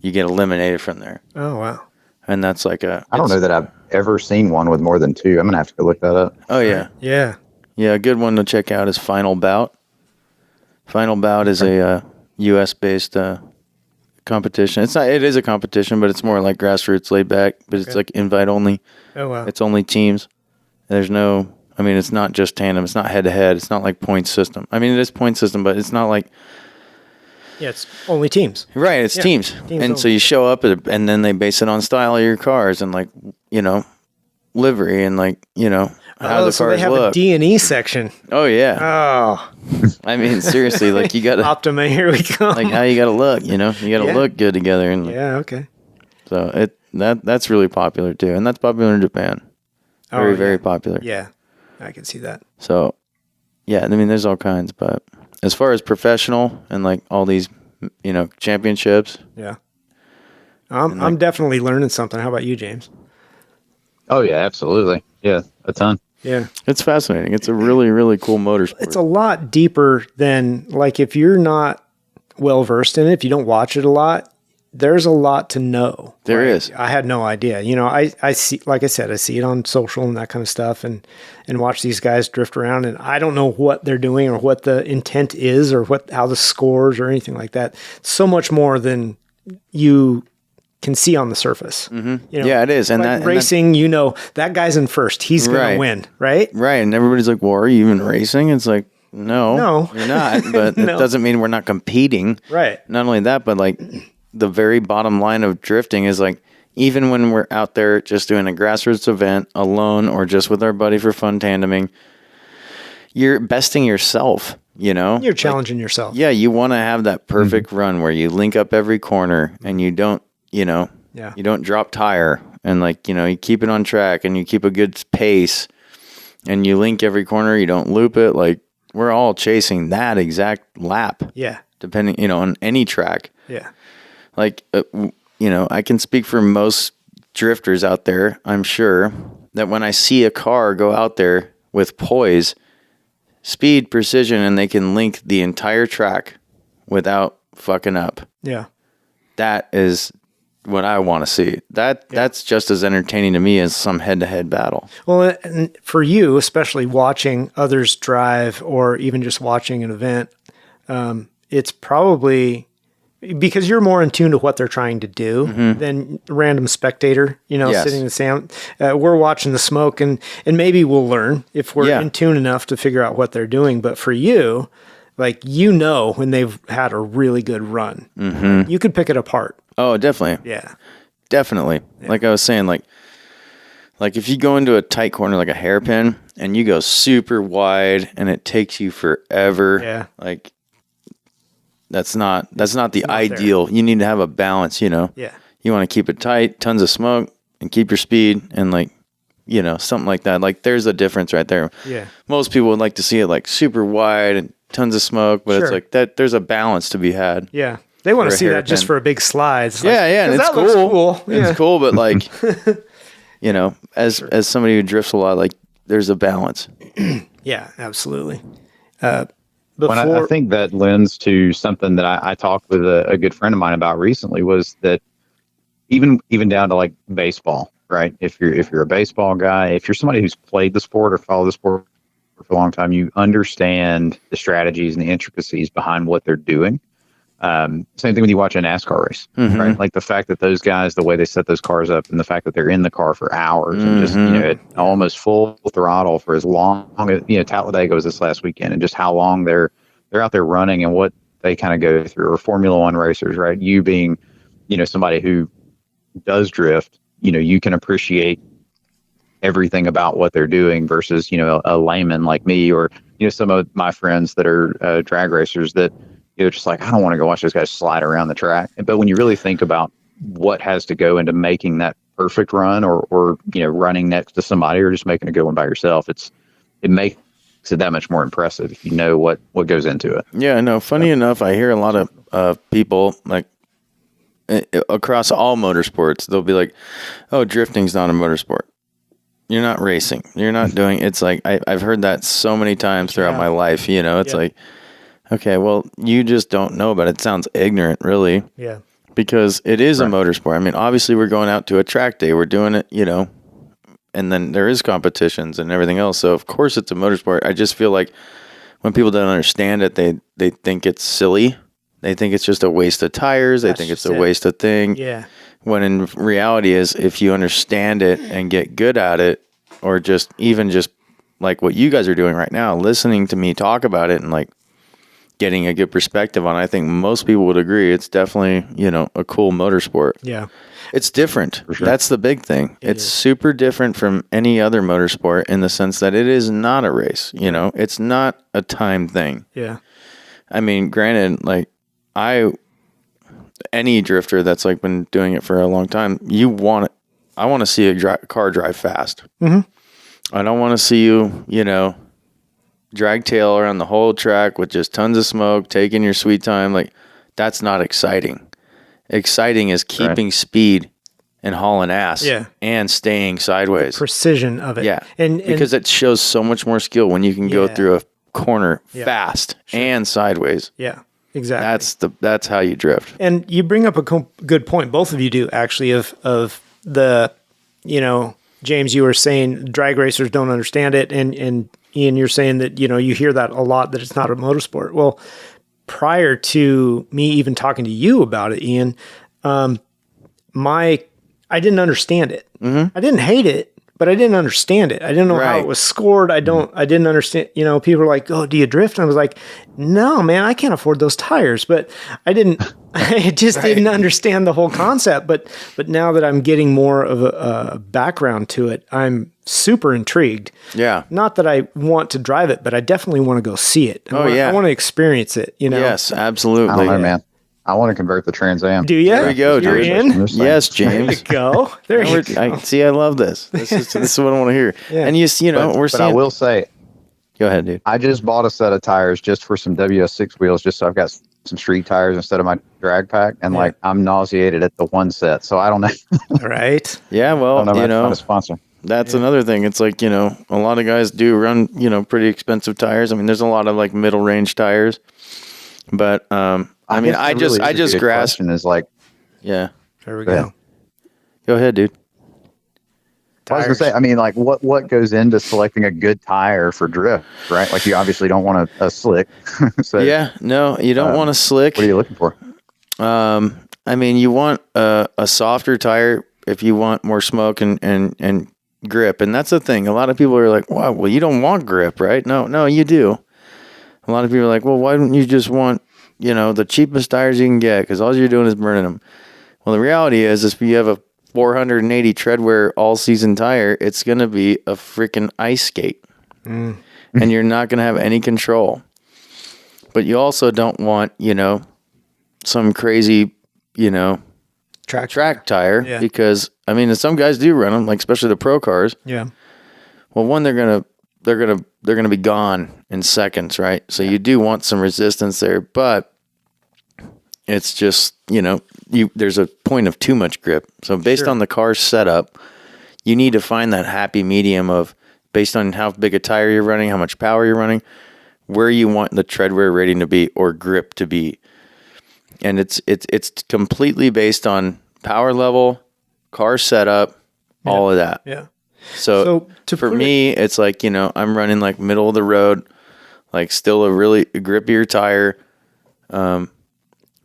Speaker 3: get eliminated from there.
Speaker 2: Oh wow!
Speaker 3: And that's like
Speaker 1: I don't know that I've ever seen one with more than 2. I'm gonna have to go look that up.
Speaker 3: Oh yeah,
Speaker 2: yeah.
Speaker 3: A good one to check out is Final Bout. Final Bout is a U.S. based competition. It is a competition, but it's more like grassroots, laid back. But it's like invite only.
Speaker 2: Oh wow!
Speaker 3: It's only teams. There's no. I mean, it's not just tandem. It's not head to head. It's not like point system. I mean, it is point system, but it's not like.
Speaker 2: Yeah, it's only teams.
Speaker 3: Right, it's teams. And only. So you show up, and then they base it on style of your cars and livery and how the
Speaker 2: so
Speaker 3: cars
Speaker 2: they have
Speaker 3: look.
Speaker 2: A D&E section.
Speaker 3: Oh yeah.
Speaker 2: Oh.
Speaker 3: I mean, seriously, like you got to
Speaker 2: Optima. Here we go.
Speaker 3: Like how you got to look. You got to look good together. And
Speaker 2: okay.
Speaker 3: So that's really popular too, and that's popular in Japan. Very popular.
Speaker 2: Yeah, I can see that.
Speaker 3: So, yeah, I mean, there's all kinds, but as far as professional and like all these, championships.
Speaker 2: Yeah. I'm definitely learning something. How about you, James?
Speaker 1: Oh yeah, absolutely. Yeah, a ton.
Speaker 2: Yeah.
Speaker 3: It's fascinating. It's a really, really cool motorsport.
Speaker 2: It's a lot deeper than, like, if you're not well versed in it, if you don't watch it a lot, there's a lot to know.
Speaker 3: There is.
Speaker 2: I had no idea. I see, like I said, I see it on social and that kind of stuff, and watch these guys drift around, and I don't know what they're doing or what the intent is or how the scores or anything like that. So much more than you can see on the surface.
Speaker 3: Mm-hmm. Yeah, it is. And
Speaker 2: like racing, that guy's in first. He's going to win, right?
Speaker 3: Right. And everybody's like, well, are you even racing? It's like, no, you're not. But it doesn't mean we're not competing.
Speaker 2: Right.
Speaker 3: Not only that, but like the very bottom line of drifting is like, even when we're out there just doing a grassroots event alone or just with our buddy for fun tandeming, you're besting yourself.
Speaker 2: You're challenging yourself.
Speaker 3: Yeah, you want to have that perfect run where you link up every corner and you don't, you don't drop tire and you keep it on track and you keep a good pace and you link every corner. You don't loop it. Like we're all chasing that exact lap.
Speaker 2: Yeah.
Speaker 3: Depending, on any track.
Speaker 2: Yeah.
Speaker 3: Like, I can speak for most drifters out there. I'm sure that when I see a car go out there with poise, speed, precision, and they can link the entire track without fucking up.
Speaker 2: Yeah.
Speaker 3: That is what I want to see. That's just as entertaining to me as some head-to-head battle.
Speaker 2: Well, and for you, especially watching others drive or even just watching an event, it's probably because you're more in tune to what they're trying to do than a random spectator, sitting in the sand. We're watching the smoke and maybe we'll learn if we're in tune enough to figure out what they're doing. But for you, like, when they've had a really good run, you could pick it apart.
Speaker 3: Oh, definitely.
Speaker 2: Yeah.
Speaker 3: Definitely. Yeah. Like I was saying, like if you go into a tight corner, like a hairpin, and you go super wide and it takes you forever, like that's not the ideal. There. You need to have a balance, Yeah. You want to keep it tight, tons of smoke, and keep your speed, and something like that. Like there's a difference right there.
Speaker 2: Yeah.
Speaker 3: Most people would like to see it like super wide and tons of smoke, but it's like that. There's a balance to be had.
Speaker 2: Yeah. They want to see that just for a big slide.
Speaker 3: And it's cool. It's cool, but as somebody who drifts a lot, like there's a balance.
Speaker 2: Yeah, absolutely.
Speaker 1: I think that lends to something that I talked with a good friend of mine about recently, was that even down to like baseball, right? If you're a baseball guy, if you're somebody who's played the sport or followed the sport for a long time, you understand the strategies and the intricacies behind what they're doing. Same thing when you watch a NASCAR race, right? Like the fact that those guys, the way they set those cars up, and the fact that they're in the car for hours and just at almost full throttle for as long as Talladega was this last weekend, and just how long they're out there running and what they kind of go through. Or Formula One racers, right? You being somebody who does drift, you can appreciate everything about what they're doing versus a layman like me, or some of my friends that are drag racers that just like, I don't want to go watch those guys slide around the track. But when you really think about what has to go into making that perfect run, or running next to somebody, or just making a good one by yourself, it makes it that much more impressive if you know what goes into it.
Speaker 3: Yeah, no, funny enough, I hear a lot of people like across all motorsports, they'll be like, oh, drifting's not a motorsport. You're not racing. You're not doing, it's like, I've heard that so many times throughout my life, it's like, okay, well, you just don't know about it. It sounds ignorant, really.
Speaker 2: Yeah.
Speaker 3: Because it is a motorsport. I mean, obviously, we're going out to a track day. We're doing it, and then there is competitions and everything else. So, of course, it's a motorsport. I just feel like when people don't understand it, they think it's silly. They think it's just a waste of tires. They think it's a waste of thing.
Speaker 2: Yeah.
Speaker 3: When in reality is, if you understand it and get good at it, or just like what you guys are doing right now, listening to me talk about it and like getting a good perspective on it, I think most people would agree it's definitely, a cool motorsport.
Speaker 2: Yeah.
Speaker 3: It's different.
Speaker 1: For sure.
Speaker 3: That's the big thing. It's super different from any other motorsport in the sense that it is not a race. It's not a time thing.
Speaker 2: Yeah.
Speaker 3: I mean, granted, like any drifter that's like been doing it for a long time, I want to see a car drive fast.
Speaker 2: Mm-hmm.
Speaker 3: I don't want to see you, drag tail around the whole track with just tons of smoke, taking your sweet time. Like, that's not exciting. Exciting is keeping speed and hauling ass and staying sideways.
Speaker 2: The precision of it.
Speaker 3: Yeah.
Speaker 2: And
Speaker 3: because it shows so much more skill when you can go through a corner fast and sideways.
Speaker 2: Yeah, exactly.
Speaker 3: That's how you drift.
Speaker 2: And you bring up a good point. Both of you do, actually, of the, James, you were saying drag racers don't understand it. And Ian, you're saying that, you hear that a lot, that it's not a motorsport. Well, prior to me even talking to you about it, Ian, I didn't understand it. Mm-hmm. I didn't hate it, but I didn't understand it. I didn't know how it was scored. I didn't understand, people were like, oh, do you drift? And I was like, no, man, I can't afford those tires. But I didn't understand the whole concept. But now that I'm getting more of a background to it, I'm super intrigued.
Speaker 3: Yeah.
Speaker 2: Not that I want to drive it, but I definitely want to go see it. I want to experience it,
Speaker 3: Yes, absolutely.
Speaker 1: I don't know, man. I want to convert the Trans Am.
Speaker 2: Do you?
Speaker 3: There we go,
Speaker 2: You're
Speaker 3: dude.
Speaker 2: in?
Speaker 3: Yes, James.
Speaker 2: There you go.
Speaker 3: I love this. This is what I want to hear. Yeah. And we're seeing.
Speaker 1: But I will say,
Speaker 3: go ahead, dude.
Speaker 1: I just bought a set of tires just for some WS6 wheels, just so I've got some street tires instead of my drag pack, and I'm nauseated at the one set, so I don't know.
Speaker 2: Right?
Speaker 3: Yeah, well,
Speaker 1: I don't know, a sponsor.
Speaker 3: That's another thing. It's like, a lot of guys do run, pretty expensive tires. I mean, there's a lot of like middle range tires, but I just grasped.
Speaker 1: Is like,
Speaker 3: yeah.
Speaker 2: There we go.
Speaker 3: Go ahead, dude.
Speaker 1: I was gonna say, like what goes into selecting a good tire for drift, right? Like you obviously don't want a slick. So,
Speaker 3: yeah, no, you don't want a slick.
Speaker 1: What are you looking for?
Speaker 3: You want a softer tire if you want more smoke and grip, and that's the thing. A lot of people are like, "Wow, well, you don't want grip, right?" No, you do. A lot of people are like, "Well, why don't you just want the cheapest tires you can get, because all you're doing is burning them." Well, the reality is if you have a 480 treadwear all-season tire, it's going to be a freaking ice skate. And you're not going to have any control. But you also don't want, some crazy, track tire. Because, some guys do run them, like especially the pro cars.
Speaker 2: Yeah.
Speaker 3: Well, one, they're gonna be gone in seconds, right? So you do want some resistance there, but it's just, there's a point of too much grip. So based on the car's setup, you need to find that happy medium of, based on how big a tire you're running, how much power you're running, where you want the treadwear rating to be or grip to be. And it's completely based on power level, car setup, all of that.
Speaker 2: Yeah.
Speaker 3: So for me, it's like, I'm running like middle of the road, like still a really grippier tire.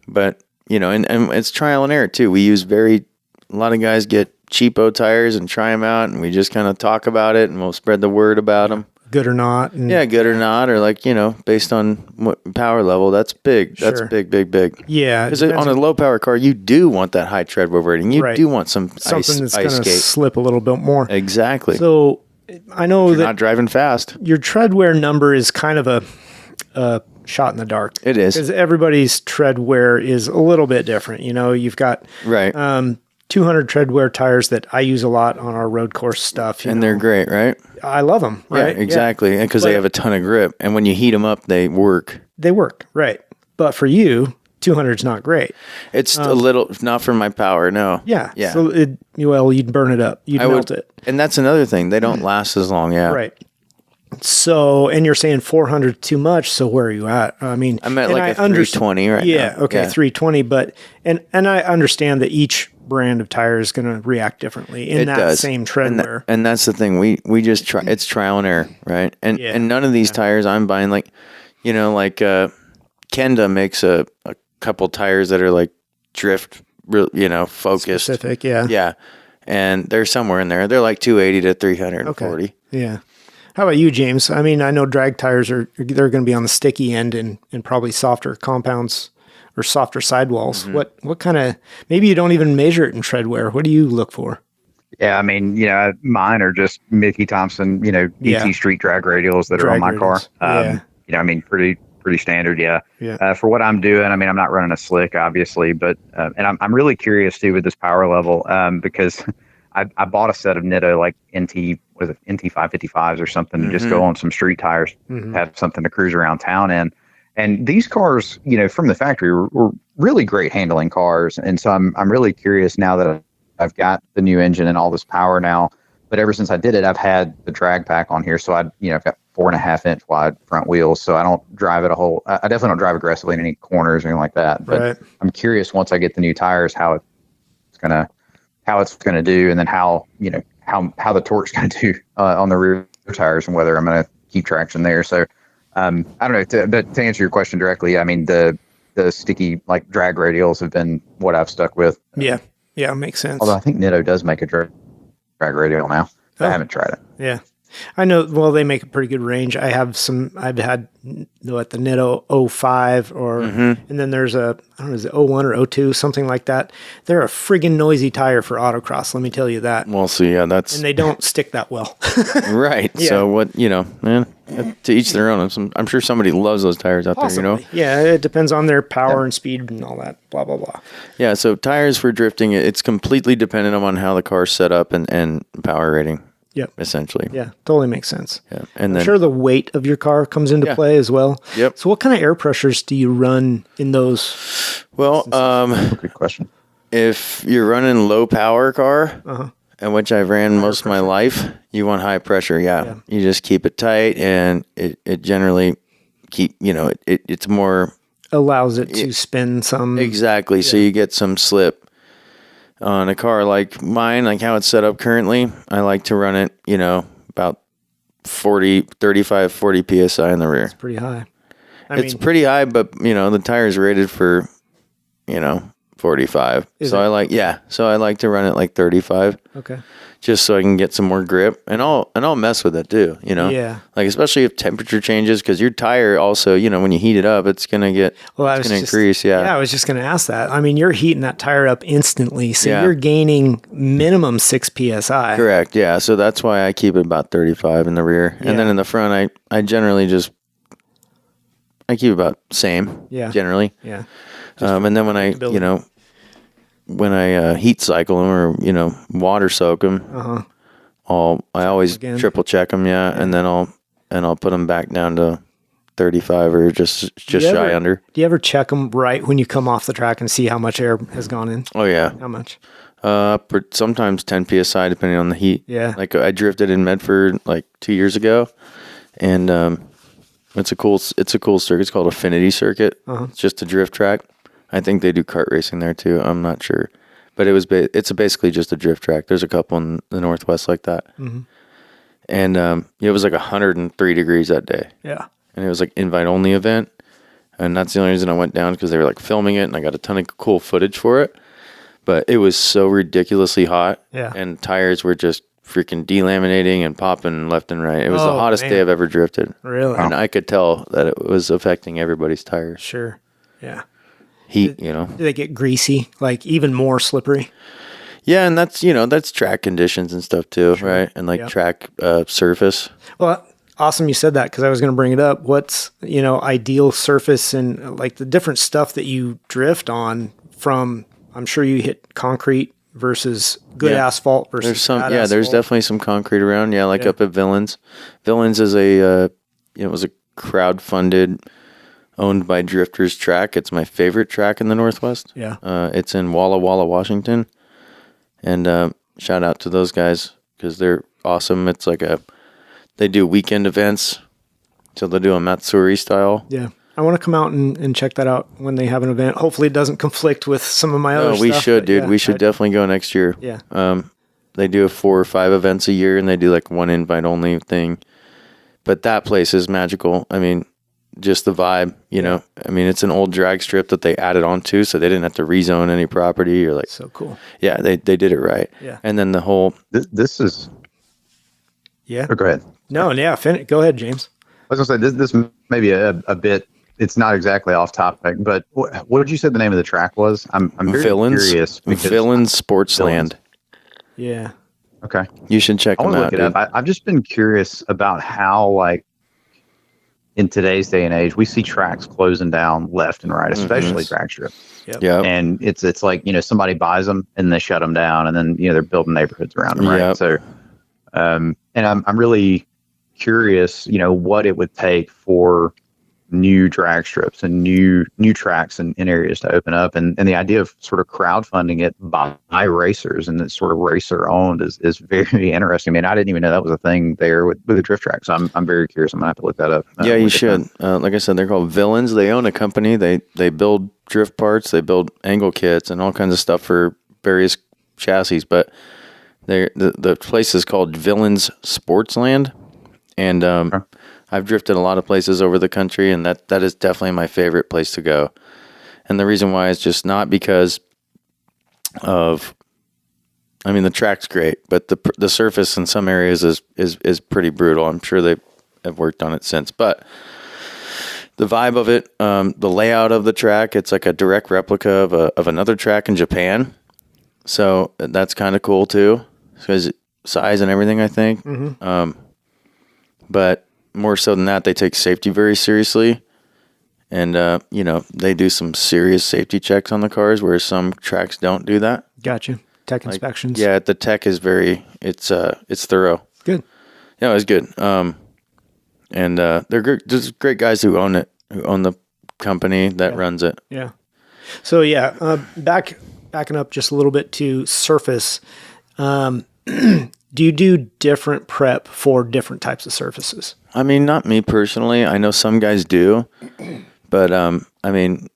Speaker 3: But, and it's trial and error too. We use a lot of guys get cheapo tires and try them out, and we just kind of talk about it, and we'll spread the word about them.
Speaker 2: Good or not.
Speaker 3: Good or not, or based on what power level. That's big. That's big.
Speaker 2: Yeah.
Speaker 3: Because on a low power car, you do want that high tread wear rating. You do want something that's going to
Speaker 2: slip a little bit more.
Speaker 3: Exactly.
Speaker 2: So I know
Speaker 3: you're
Speaker 2: that
Speaker 3: not driving fast.
Speaker 2: Your tread wear number is kind of a shot in the dark.
Speaker 3: It is.
Speaker 2: Because everybody's tread wear is a little bit different. You've got 200 tread wear tires that I use a lot on our road course stuff.
Speaker 3: And they're great, right?
Speaker 2: I love them, right?
Speaker 3: Yeah, exactly. Because they have a ton of grip. And when you heat them up, they work.
Speaker 2: They work, right. But for you, 200 is not great.
Speaker 3: It's a little, not for my power, no.
Speaker 2: Yeah. So, you'd burn it up. You'd melt it.
Speaker 3: And that's another thing. They don't last as long,
Speaker 2: Right. So, and you're saying 400 too much, so where are you at? I mean,
Speaker 3: I'm at like a 320 right now.
Speaker 2: Yeah, okay, 320, but, and I understand that each brand of tire is going to react differendly in that same tread wear.
Speaker 3: And that's the thing. We just try, it's trial and error, right? And none of these tires I'm buying, Kenda makes a couple tires that are like drift, focused.
Speaker 2: Specific, yeah.
Speaker 3: Yeah. And they're somewhere in there. They're like 280 to 340.
Speaker 2: Okay. Yeah. How about you, James? I mean, I know drag tires they're going to be on the sticky end and probably softer compounds or softer sidewalls. Mm-hmm. What kind of, maybe you don't even measure it in tread wear. What do you look for?
Speaker 1: Yeah, I mean, mine are just Mickey Thompson, DT Street drag radials that are on my car. I mean, pretty standard. Yeah. For what I'm doing, I mean, I'm not running a slick, obviously, but and I'm really curious too with this power level because I bought a set of Nitto like NT 555s or something to just go on some street tires, have something to cruise around town in. And these cars, from the factory were really great handling cars. And so I'm really curious now that I've got the new engine and all this power now. But ever since I did it, I've had the drag pack on here. So I've got 4.5 inch wide front wheels. So I don't drive it I definitely don't drive aggressively in any corners or anything like that. But I'm curious once I get the new tires, how it's gonna do, and then how the torque's gonna do on the rear tires, and whether I'm gonna keep traction there. So I don't know. But to answer your question directly, I mean the sticky like drag radials have been what I've stuck with.
Speaker 2: Yeah, makes sense.
Speaker 1: Although I think Nitto does make a drag radial now. I haven't tried it.
Speaker 2: Yeah. I know, well, they make a pretty good range. I've had the Nitto 05 and then there's I don't know, is it 01 or 02, something like that. They're a friggin' noisy tire for autocross, let me tell you that.
Speaker 3: Well, so yeah, and
Speaker 2: they don't stick that well.
Speaker 3: Right. Yeah. So what, man, to each their own. I'm sure somebody loves those tires out there,
Speaker 2: Yeah, it depends on their power and speed and all that, blah, blah, blah.
Speaker 3: Yeah, so tires for drifting, it's completely dependent on how the car's set up and power rating.
Speaker 2: Yep.
Speaker 3: Essentially.
Speaker 2: Yeah, totally makes sense.
Speaker 3: Yeah.
Speaker 2: And I'm sure the weight of your car comes into play as well.
Speaker 3: Yep.
Speaker 2: So what kind of air pressures do you run in those?
Speaker 3: Well,
Speaker 1: good question.
Speaker 3: If you're running low power car, and which I've ran most of my life, you want high pressure. Yeah. You just keep it tight, and it generally it's more
Speaker 2: allows it to spin some.
Speaker 3: Exactly. Yeah. So you get some slip. On a car like mine, like how it's set up currently, I like to run it, about 35, 40 PSI in the rear.
Speaker 2: It's pretty high.
Speaker 3: It's pretty high, but, the tire's rated for, 45. So I like to run it like 35.
Speaker 2: Okay.
Speaker 3: Just so I can get some more grip, and I'll mess with it too,
Speaker 2: Yeah.
Speaker 3: Like especially if temperature changes, because your tire also, when you heat it up, it's gonna increase. Yeah,
Speaker 2: I was just gonna ask that. I mean, you're heating that tire up instantly, so you're gaining minimum 6 psi.
Speaker 3: Correct. Yeah. So that's why I keep it about 35 in the rear, and then in the front, I generally I keep about same.
Speaker 2: Yeah.
Speaker 3: Generally.
Speaker 2: Yeah.
Speaker 3: And then when I heat cycle them or water soak them, I always triple check them, and then I'll put them back down to 35 or just shy under.
Speaker 2: Do you ever check them right when you come off the track and see how much air has gone in?
Speaker 3: Oh yeah.
Speaker 2: How much?
Speaker 3: Sometimes 10 psi depending on the heat.
Speaker 2: Yeah.
Speaker 3: Like I drifted in Medford like 2 years ago, and it's a cool circuit. It's called Affinity Circuit. It's just a drift track. I think they do kart racing there too. I'm not sure, but it's basically just a drift track. There's a couple in the Northwest like that, and it was like 103 degrees that day.
Speaker 2: Yeah,
Speaker 3: and it was like invite only event. And that's the only reason I went down, because they were like filming it and I got a ton of cool footage for it. But it was so ridiculously hot.
Speaker 2: Yeah.
Speaker 3: And tires were just freaking delaminating and popping left and right. It was the hottest day I've ever drifted.
Speaker 2: Really?
Speaker 3: And I could tell that it was affecting everybody's tires.
Speaker 2: Sure. Yeah.
Speaker 3: Heat,
Speaker 2: Do they get greasy, like even more slippery?
Speaker 3: Yeah, and that's track conditions and stuff too, right? And like track surface.
Speaker 2: Well, awesome you said that, because I was going to bring it up. What's, ideal surface and like the different stuff that you drift on from, I'm sure you hit concrete versus good asphalt versus
Speaker 3: there's some
Speaker 2: bad
Speaker 3: there's
Speaker 2: asphalt.
Speaker 3: definitely some concrete around. Yeah, like up at Villains. Villains is it was a crowd-funded, owned by Drifters track. It's my favorite track in the Northwest.
Speaker 2: Yeah.
Speaker 3: It's in Walla Walla, Washington. And shout out to those guys, because they're awesome. It's like they do weekend events, so they'll do a Matsuri style.
Speaker 2: Yeah. I want to come out and check that out when they have an event. Hopefully it doesn't conflict with some of my other stuff.
Speaker 3: We should, dude.
Speaker 2: Yeah,
Speaker 3: we should definitely go next year.
Speaker 2: Yeah.
Speaker 3: They do 4 or 5 events a year, and they do like one invite only thing. But that place is magical. I mean, just the vibe, you know. I mean, it's an old drag strip that they added on to, so they didn't have to rezone any property or like.
Speaker 2: So cool.
Speaker 3: Yeah, they did it right.
Speaker 2: Yeah.
Speaker 3: And then the whole.
Speaker 1: This is.
Speaker 2: Yeah.
Speaker 1: Oh, go ahead.
Speaker 2: No, yeah. Go ahead, James.
Speaker 1: I was going to say, this may be a bit, it's not exactly off topic, but what did you say the name of the track was? I'm very curious.
Speaker 3: Villains Sports Land.
Speaker 2: Yeah.
Speaker 1: Okay.
Speaker 3: You should check them out. I want to look it up.
Speaker 1: I've just been curious about how, like, in today's day and age, we see tracks closing down left and right, especially drag strip.
Speaker 2: Yep.
Speaker 3: Yeah.
Speaker 1: And it's like, somebody buys them and they shut them down, and then, they're building neighborhoods around them, right?
Speaker 3: Yep.
Speaker 1: So, and I'm really curious, what it would take for new drag strips and new tracks in areas to open up, and the idea of sort of crowdfunding it by racers, and it's sort of racer owned is very interesting. I mean, I didn't even know that was a thing there with the drift tracks. So I'm very curious. I'm gonna have to look that up.
Speaker 3: Yeah, you should. Like I said, they're called Villains. They own a company. They build drift parts. They build angle kits and all kinds of stuff for various chassis. But the place is called Villains Sportsland, and I've drifted a lot of places over the country, and that is definitely my favorite place to go. And the reason why is just not because of, I mean, the track's great, but the surface in some areas is pretty brutal. I'm sure they have worked on it since, but the vibe of it, the layout of the track, it's like a direct replica of another track in Japan. So that's kind of cool too, because size and everything, I think. Mm-hmm. But more so than that, they take safety very seriously, and they do some serious safety checks on the cars, whereas some tracks don't do that.
Speaker 2: Gotcha. Tech inspections.
Speaker 3: Yeah, the tech is it's thorough.
Speaker 2: Good.
Speaker 3: Yeah, it's good. And they're great, just great guys who own it, who own the company that runs it.
Speaker 2: Yeah. So backing up just a little bit to surface. Do you do different prep for different types of surfaces?
Speaker 3: I mean, not me personally. I know some guys do, but I mean,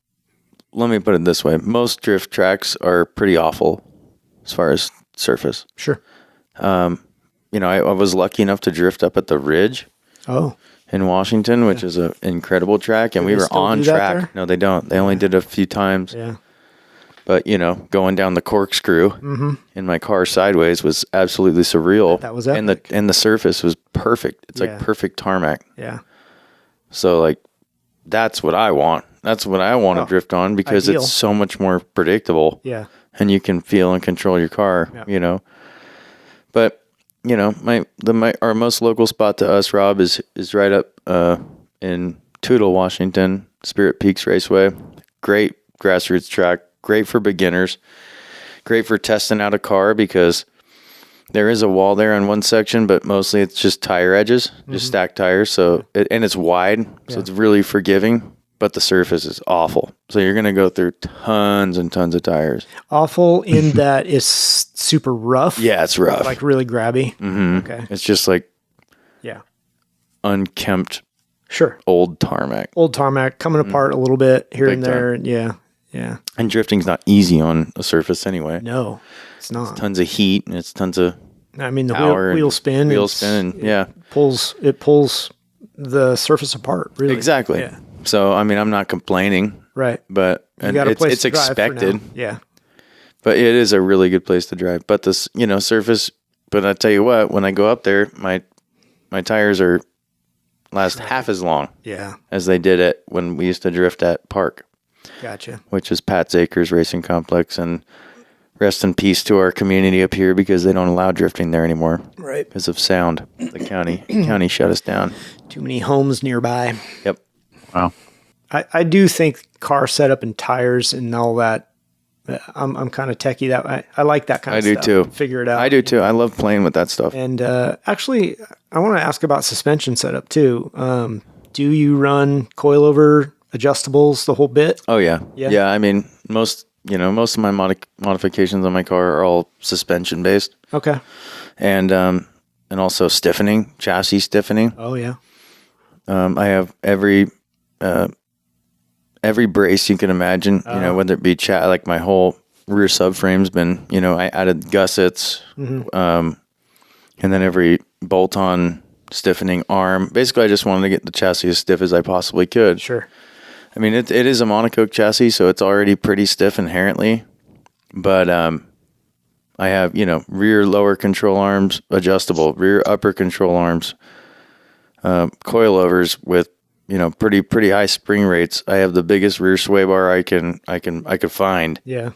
Speaker 3: let me put it this way: most drift tracks are pretty awful as far as surface.
Speaker 2: Sure.
Speaker 3: I was lucky enough to drift up at the Ridge.
Speaker 2: Oh.
Speaker 3: In Washington, which is an incredible track, and we were on track. No, they don't. They only did it a few times.
Speaker 2: Yeah.
Speaker 3: But, going down the corkscrew in my car sideways was absolutely surreal.
Speaker 2: That was epic.
Speaker 3: And the surface was perfect. It's like perfect tarmac.
Speaker 2: Yeah.
Speaker 3: So, like, that's what I want. That's what I want to drift on, because it's so much more predictable.
Speaker 2: Yeah.
Speaker 3: And you can feel and control your car, But, our most local spot to us, Rob, is right up in Toutle, Washington, Spirit Peaks Raceway. Great grassroots track. Great for beginners, great for testing out a car, because there is a wall there on one section, but mostly it's just tire edges, just stacked tires. So and it's wide, so it's really forgiving, but the surface is awful. So you're going to go through tons and tons of tires.
Speaker 2: Awful in that it's super rough.
Speaker 3: Yeah, it's rough.
Speaker 2: Like really grabby.
Speaker 3: Mm-hmm.
Speaker 2: Okay.
Speaker 3: It's just like unkempt, old tarmac.
Speaker 2: Old tarmac coming apart a little bit here
Speaker 3: Big
Speaker 2: and there.
Speaker 3: time.
Speaker 2: Yeah. Yeah.
Speaker 3: And drifting's not easy on a surface anyway.
Speaker 2: No, it's not.
Speaker 3: It's tons of heat, and it's tons of
Speaker 2: I mean, the wheel spin.
Speaker 3: Wheel spin, and
Speaker 2: it pulls the surface apart, really.
Speaker 3: Exactly.
Speaker 2: Yeah.
Speaker 3: So, I mean, I'm not complaining.
Speaker 2: Right.
Speaker 3: But
Speaker 2: You got a place
Speaker 3: it's
Speaker 2: to drive for
Speaker 3: expected.
Speaker 2: now. Yeah.
Speaker 3: But it is a really good place to drive. But this, surface, but I tell you what, when I go up there, my tires last half as long as they did it when we used to drift at Park.
Speaker 2: Gotcha.
Speaker 3: Which is Pat's Acres Racing Complex. And rest in peace to our community up here because they don't allow drifting there anymore.
Speaker 2: Right.
Speaker 3: Because of sound. The county shut us down.
Speaker 2: Too many homes nearby.
Speaker 3: Yep.
Speaker 1: Wow.
Speaker 2: I do think car setup and tires and all that, I'm kind of techie that I like that kind of stuff.
Speaker 3: I do too.
Speaker 2: Figure it out.
Speaker 3: I do too. I love playing with that stuff.
Speaker 2: And actually, I want to ask about suspension setup too. Do you run coilover adjustables the whole bit?
Speaker 3: Oh yeah.
Speaker 2: Yeah.
Speaker 3: Yeah. I mean, most of my modifications on my car are all suspension based.
Speaker 2: Okay.
Speaker 3: And also stiffening, chassis stiffening.
Speaker 2: Oh yeah.
Speaker 3: I have every brace you can imagine, whether it be like my whole rear subframe's been, I added gussets, and then every bolt-on stiffening arm. Basically, I just wanted to get the chassis as stiff as I possibly could.
Speaker 2: Sure.
Speaker 3: I mean, it is a monocoque chassis, so it's already pretty stiff inherently, but I have, rear lower control arms adjustable, rear upper control arms, coilovers with, pretty high spring rates. I have the biggest rear sway bar I could find.
Speaker 2: Yeah.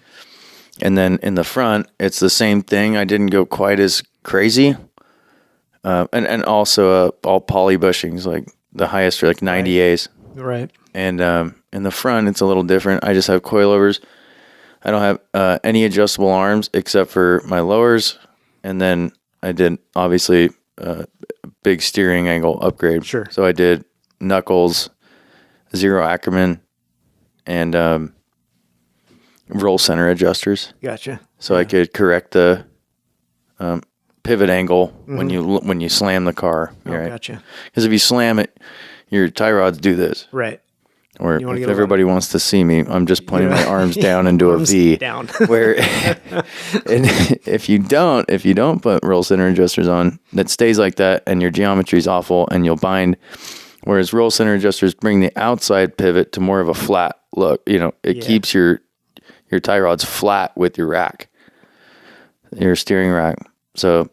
Speaker 3: And then in the front, it's the same thing. I didn't go quite as crazy. And also all poly bushings, like the highest are like 90As.
Speaker 2: Right.
Speaker 3: And in the front, it's a little different. I just have coilovers. I don't have any adjustable arms except for my lowers. And then I did, obviously, big steering angle upgrade.
Speaker 2: Sure.
Speaker 3: So I did knuckles, zero Ackerman, and roll center adjusters.
Speaker 2: Gotcha.
Speaker 3: So I could correct the pivot angle when you slam the car.
Speaker 2: Oh,
Speaker 3: right?
Speaker 2: Gotcha.
Speaker 3: Because if you slam it, your tie rods do this.
Speaker 2: Right.
Speaker 3: Or if everybody wants to see me, I'm just pointing my arms down into a V.
Speaker 2: Down.
Speaker 3: Where, and if you don't put roll center adjusters on, that stays like that, and your geometry is awful, and you'll bind. Whereas roll center adjusters bring the outside pivot to more of a flat look. It keeps your tie rods flat with your rack, your steering rack. So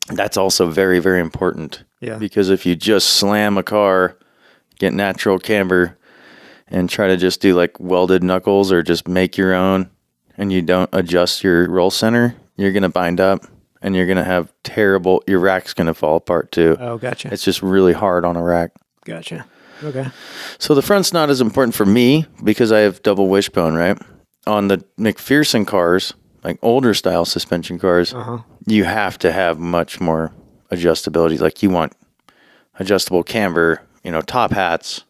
Speaker 3: that's also very, very important.
Speaker 2: Yeah.
Speaker 3: Because if you just slam a car, get natural camber, and try to just do like welded knuckles or just make your own, and you don't adjust your roll center, you're going to bind up and you're going to have your rack's going to fall apart too.
Speaker 2: Oh, gotcha.
Speaker 3: It's just really hard on a rack.
Speaker 2: Gotcha. Okay.
Speaker 3: So the front's not as important for me because I have double wishbone, right? On the McPherson cars, like older style suspension cars, you have to have much more adjustability. Like you want adjustable camber, top hats.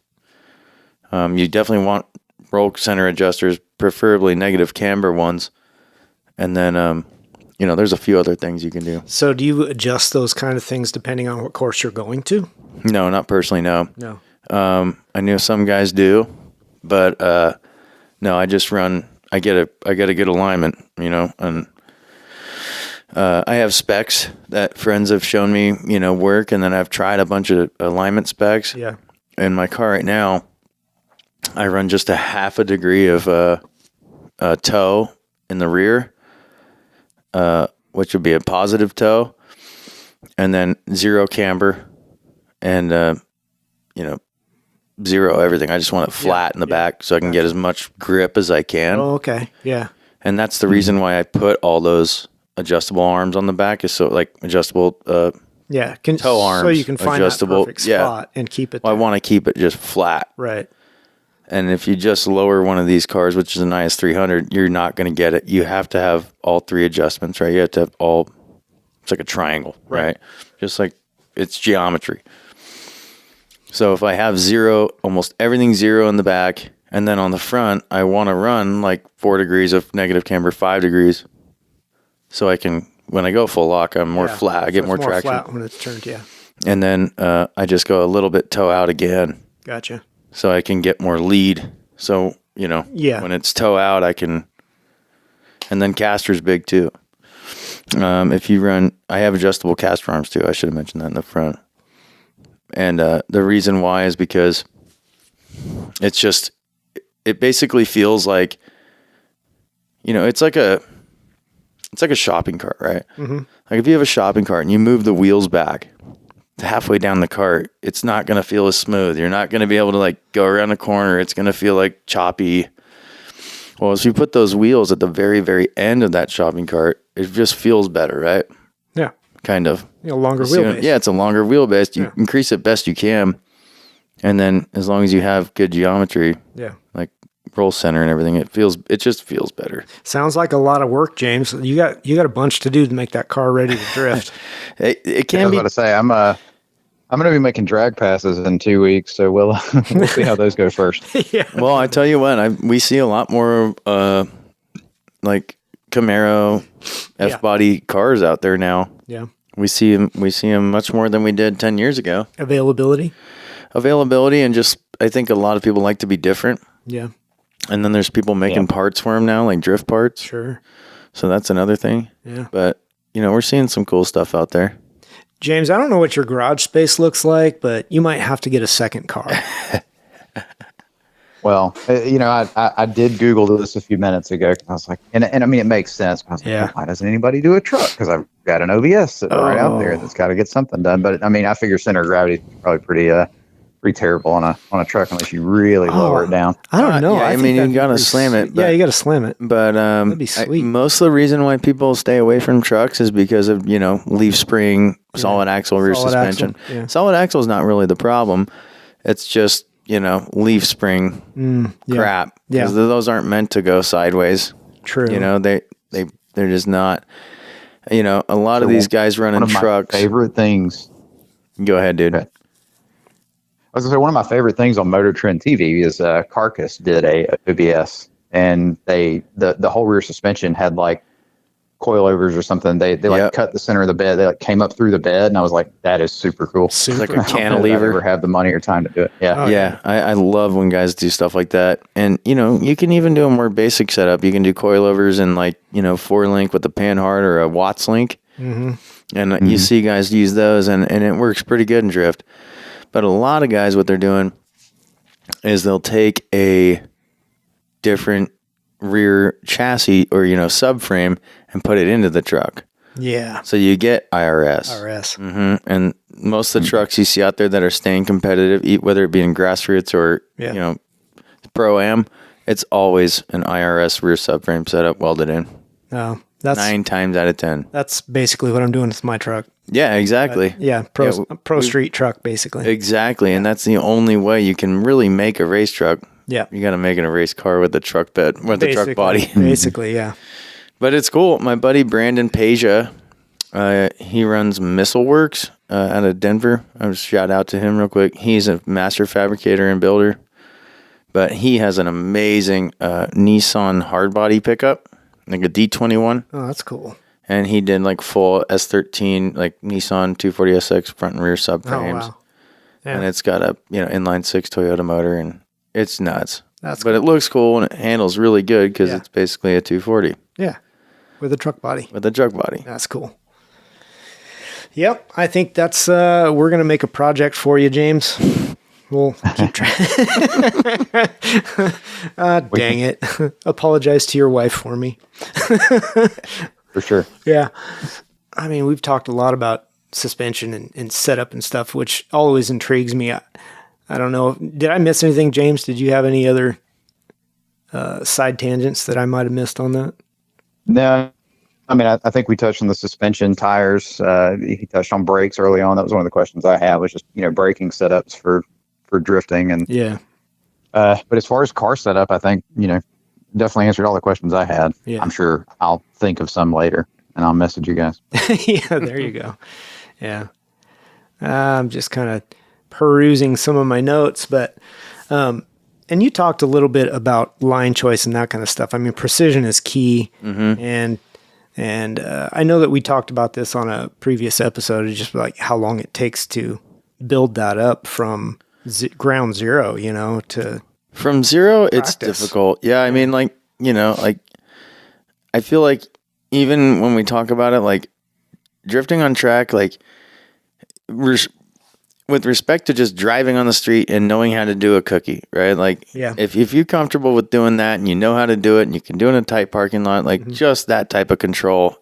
Speaker 3: You definitely want roll center adjusters, preferably negative camber ones. And then, there's a few other things you can do.
Speaker 2: So do you adjust those kind of things depending on what course you're going to?
Speaker 3: No, not personally, no.
Speaker 2: No.
Speaker 3: I know some guys do, but no, I just run. I get a good alignment, and I have specs that friends have shown me, work, and then I've tried a bunch of alignment specs.
Speaker 2: Yeah.
Speaker 3: In my car right now, I run just a half a degree of toe in the rear, which would be a positive toe, and then zero camber, and zero everything. I just want it flat in the back so I can get as much grip as I can.
Speaker 2: Oh, okay. Yeah.
Speaker 3: And that's the reason why I put all those adjustable arms on the back, is so like adjustable toe arms.
Speaker 2: So you can find that
Speaker 3: adjustable,
Speaker 2: perfect spot and keep it
Speaker 3: Well,
Speaker 2: there.
Speaker 3: I want to keep it just flat.
Speaker 2: Right.
Speaker 3: And if you just lower one of these cars, which is an IS300, you're not going to get it. You have to have all three adjustments, right? You have to have it's like a triangle, right? Just like it's geometry. So if I have zero, almost everything zero in the back, and then on the front, I want to run like 4 degrees of negative camber, 5 degrees. So I can, when I go full lock, I'm more flat. I get more traction.
Speaker 2: Flat when it's turned, yeah.
Speaker 3: And then I just go a little bit toe out again.
Speaker 2: Gotcha.
Speaker 3: So I can get more lead. So, when it's toe out, I can, and then caster's big too. If you run, I have adjustable caster arms too. I should have mentioned that in the front. And the reason why is because It's just, it basically feels like, it's like a shopping cart, right? Mm-hmm. Like if you have a shopping cart and you move the wheels back halfway down the cart, it's not going to feel as smooth. You're not going to be able to like go around the corner. It's going to feel like choppy. Well, if you put those wheels at the very, very end of that shopping cart, it just feels better, right?
Speaker 2: Yeah.
Speaker 3: Kind of.
Speaker 2: Longer wheelbase.
Speaker 3: Yeah, it's a longer wheelbase. You increase it best you can. And then as long as you have good geometry, like roll center and everything, it just feels better.
Speaker 2: Sounds like a lot of work, James. You got a bunch to do to make that car ready to drift.
Speaker 3: It can be.
Speaker 1: I was about to say, I'm going to be making drag passes in 2 weeks, so we'll see how those go first.
Speaker 2: Yeah.
Speaker 3: Well, I tell you what, we see a lot more like Camaro F-body cars out there now.
Speaker 2: Yeah.
Speaker 3: We see them much more than we did 10 years ago.
Speaker 2: Availability,
Speaker 3: and just I think a lot of people like to be different.
Speaker 2: Yeah.
Speaker 3: And then there's people making parts for them now, like drift parts.
Speaker 2: Sure.
Speaker 3: So that's another thing.
Speaker 2: Yeah.
Speaker 3: But we're seeing some cool stuff out there.
Speaker 2: James, I don't know what your garage space looks like, but you might have to get a second car.
Speaker 1: Well, I did Google this a few minutes ago. I was like, and I mean, it makes sense. I was like, well, why doesn't anybody do a truck? Because I've got an OBS sitting right out there that's got to get something done. But I mean, I figure center of gravity is probably pretty terrible on a truck unless you really lower it down.
Speaker 2: I don't know.
Speaker 3: I mean, you got to slam it.
Speaker 2: Yeah, you got to slam it.
Speaker 3: But
Speaker 2: that'd be sweet.
Speaker 3: Most of the reason why people stay away from trucks is because of leaf spring, solid axle, rear suspension.
Speaker 2: Axle. Yeah.
Speaker 3: Solid axle is not really the problem. It's just leaf spring crap.
Speaker 2: Yeah,
Speaker 3: because those aren't meant to go sideways.
Speaker 2: True.
Speaker 3: They're just not. A lot of these guys running trucks.
Speaker 1: My favorite things.
Speaker 3: Go ahead, dude.
Speaker 1: Okay. I was going to say, one of my favorite things on Motor Trend TV is Carcass did a OBS, and the whole rear suspension had like coilovers or something. They like cut the center of the bed. They like came up through the bed, and I was like, that is super cool.
Speaker 3: It's like a cantilever.
Speaker 1: I never have the money or time to do it. Yeah.
Speaker 3: Yeah. I love when guys do stuff like that. And, you can even do a more basic setup. You can do coilovers and like, 4-link with a Panhard or a Watts link. Mm-hmm. And you see guys use those and it works pretty good in drift. But a lot of guys, what they're doing is they'll take a different rear chassis or, subframe and put it into the truck.
Speaker 2: Yeah.
Speaker 3: So you get IRS.
Speaker 2: Mm-hmm.
Speaker 3: And most of the trucks you see out there that are staying competitive, whether it be in grassroots or, Pro-Am, it's always an IRS rear subframe setup welded in.
Speaker 2: Oh, that's
Speaker 3: 9 times out of 10.
Speaker 2: That's basically what I'm doing with my truck.
Speaker 3: Yeah, exactly.
Speaker 2: Pro street truck, basically.
Speaker 3: Exactly, and that's the only way you can really make a race truck.
Speaker 2: Yeah,
Speaker 3: you got to make it a race car with the truck bed, with the truck body.
Speaker 2: Basically, yeah.
Speaker 3: But it's cool. My buddy Brandon Peja, he runs Missile Works out of Denver. I'll just shout out to him real quick. He's a master fabricator and builder, but he has an amazing Nissan hardbody pickup, like a D21.
Speaker 2: Oh, that's cool.
Speaker 3: And he did like full S13, like Nissan 240SX front and rear subframes.
Speaker 2: Oh, wow. Yeah.
Speaker 3: And it's got a inline 6 Toyota motor, and it's nuts.
Speaker 2: But
Speaker 3: cool. It looks cool and it handles really good because it's basically a 240.
Speaker 2: Yeah, with a truck body.
Speaker 3: That's
Speaker 2: cool. Yep, I think that's we're gonna make a project for you, James. We'll keep trying. Dang it! Apologize to your wife for me.
Speaker 1: For sure.
Speaker 2: Yeah. I mean, we've talked a lot about suspension and setup and stuff, which always intrigues me. I don't know. Did I miss anything, James? Did you have any other side tangents that I might have missed on that?
Speaker 1: No. I mean, I think we touched on the suspension, tires. He touched on brakes early on. That was one of the questions I had, was just, braking setups for drifting. And
Speaker 2: yeah.
Speaker 1: But as far as car setup, I think, definitely answered all the questions I had.
Speaker 2: Yeah.
Speaker 1: I'm sure I'll think of some later and I'll message you guys.
Speaker 2: Yeah, there you go. Yeah. I'm just kind of perusing some of my notes, but, and you talked a little bit about line choice and that kind of stuff. I mean, precision is key. Mm-hmm. And I know that we talked about this on a previous episode, of just like how long it takes to build that up from ground zero, to
Speaker 3: from zero,
Speaker 2: practice.
Speaker 3: It's difficult. Yeah. I mean, like, I feel like even when we talk about it, like drifting on track, like when with respect to just driving on the street and knowing how to do a cookie, right? Like, if you're comfortable with doing that and you know how to do it and you can do it in a tight parking lot, like just that type of control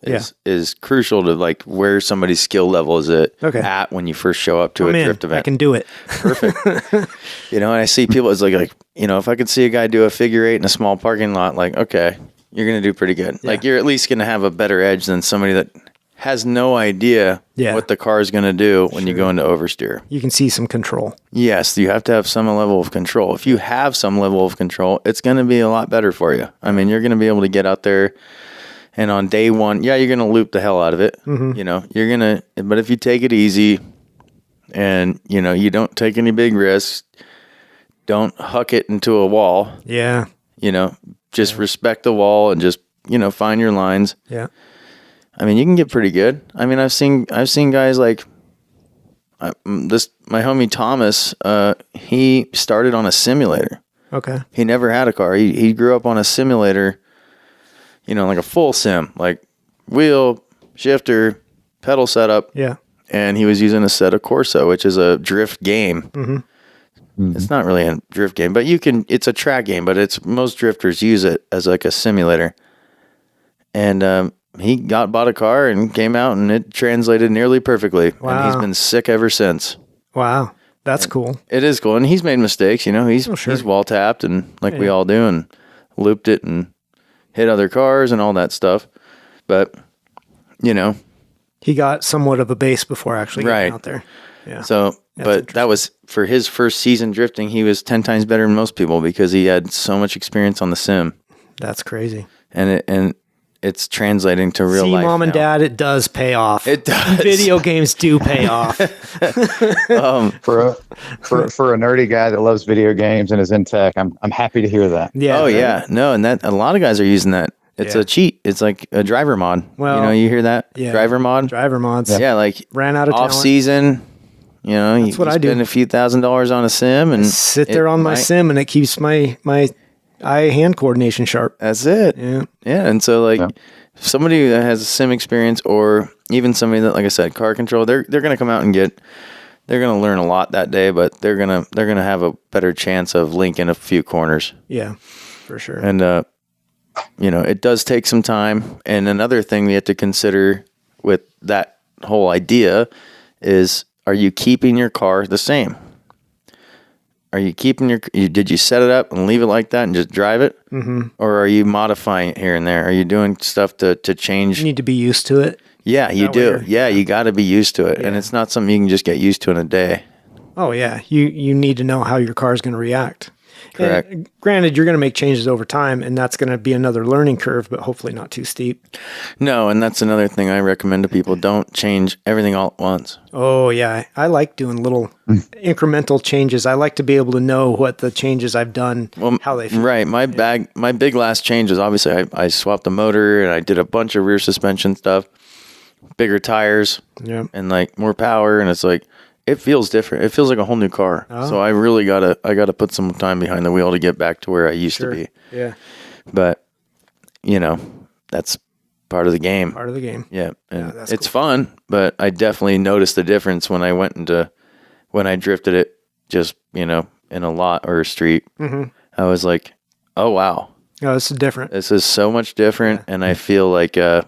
Speaker 3: is crucial to like where somebody's skill level is at when you first show up to a drift event.
Speaker 2: I can do it.
Speaker 3: Perfect. And I see people, it's like, if I could see a guy do a figure eight in a small parking lot, like, okay, you're going to do pretty good. Like you're at least going to have a better edge than somebody that has no idea what the car is going to do when you go into oversteer.
Speaker 2: You can see some control.
Speaker 3: Yes, you have to have some level of control. If you have some level of control, it's going to be a lot better for you. I mean, you're going to be able to get out there, and on day one, you're going to loop the hell out of it. You're going to, but if you take it easy and, you don't take any big risks, don't huck it into a wall.
Speaker 2: Yeah.
Speaker 3: Just respect the wall and just, find your lines.
Speaker 2: Yeah.
Speaker 3: I mean, you can get pretty good. I mean, I've seen guys like my homie Thomas. He started on a simulator.
Speaker 2: Okay.
Speaker 3: He never had a car. He grew up on a simulator. Like a full sim, like wheel, shifter, pedal setup.
Speaker 2: Yeah.
Speaker 3: And he was using a set of Corsa, which is a drift game. It's not really a drift game, but it's a track game. But most drifters use it as like a simulator. And he bought a car and came out and it translated nearly perfectly. Wow. And he's been sick ever since.
Speaker 2: Wow. That's cool.
Speaker 3: It is cool. And he's made mistakes, he's wall tapped and we all do and looped it and hit other cars and all that stuff. But,
Speaker 2: he got somewhat of a base before actually getting out there. Yeah.
Speaker 3: So, but that was for his first season drifting. He was 10 times better than most people because he had so much experience on the sim.
Speaker 2: That's crazy.
Speaker 3: And it's translating to real life.
Speaker 2: Mom and Dad, it does pay off.
Speaker 3: It does.
Speaker 2: Video games do pay off.
Speaker 1: For a nerdy guy that loves video games and is in tech, I'm happy to hear that.
Speaker 2: Yeah.
Speaker 3: Oh yeah. No, and that a lot of guys are using that. It's a cheat. It's like a driver mod.
Speaker 2: Well,
Speaker 3: you hear that?
Speaker 2: Yeah.
Speaker 3: Driver mod.
Speaker 2: Driver mods.
Speaker 3: Yeah, like
Speaker 2: ran out of
Speaker 3: off
Speaker 2: talent.
Speaker 3: season. That's
Speaker 2: what I do.
Speaker 3: Spend a few $1,000s on a sim and
Speaker 2: sit there on my sim, and it keeps my eye-hand coordination sharp.
Speaker 3: That's it.
Speaker 2: Yeah.
Speaker 3: Yeah, and so somebody that has a sim experience, or even somebody that, like I said, car control, they're going to come out and they're going to learn a lot that day, but they're going to have a better chance of linking a few corners.
Speaker 2: Yeah, for sure.
Speaker 3: And it does take some time. And another thing we have to consider with that whole idea is, are you keeping your car the same? Are you keeping did you set it up and leave it like that and just drive it? Mm-hmm. Or are you modifying it here and there? Are you doing stuff to change?
Speaker 2: You need to be used to it.
Speaker 3: Yeah, you do. Yeah, you got to be used to it. Yeah. And it's not something you can just get used to in a day.
Speaker 2: Oh, yeah. You need to know how your car is going to react.
Speaker 3: Correct.
Speaker 2: And granted, you're going to make changes over time, and that's going to be another learning curve, but hopefully not too steep.
Speaker 3: No, and that's another thing I recommend to people. Don't change everything all at once.
Speaker 2: Oh, yeah. I like doing little incremental changes. I like to be able to know what the changes I've done, how they feel.
Speaker 3: Right. My big last change was obviously I swapped the motor, and I did a bunch of rear suspension stuff, bigger tires, and like more power, and it's like, it feels different. It feels like a whole new car. Oh. So I really gotta put some time behind the wheel to get back to where I used to be.
Speaker 2: Yeah.
Speaker 3: But that's part of the game.
Speaker 2: Part of the game.
Speaker 3: Yeah. And it's fun, but I definitely noticed the difference when I drifted it just, in a lot or a street. Mm-hmm. I was like, oh wow.
Speaker 2: Oh, this is different.
Speaker 3: This is so much different, and I feel like it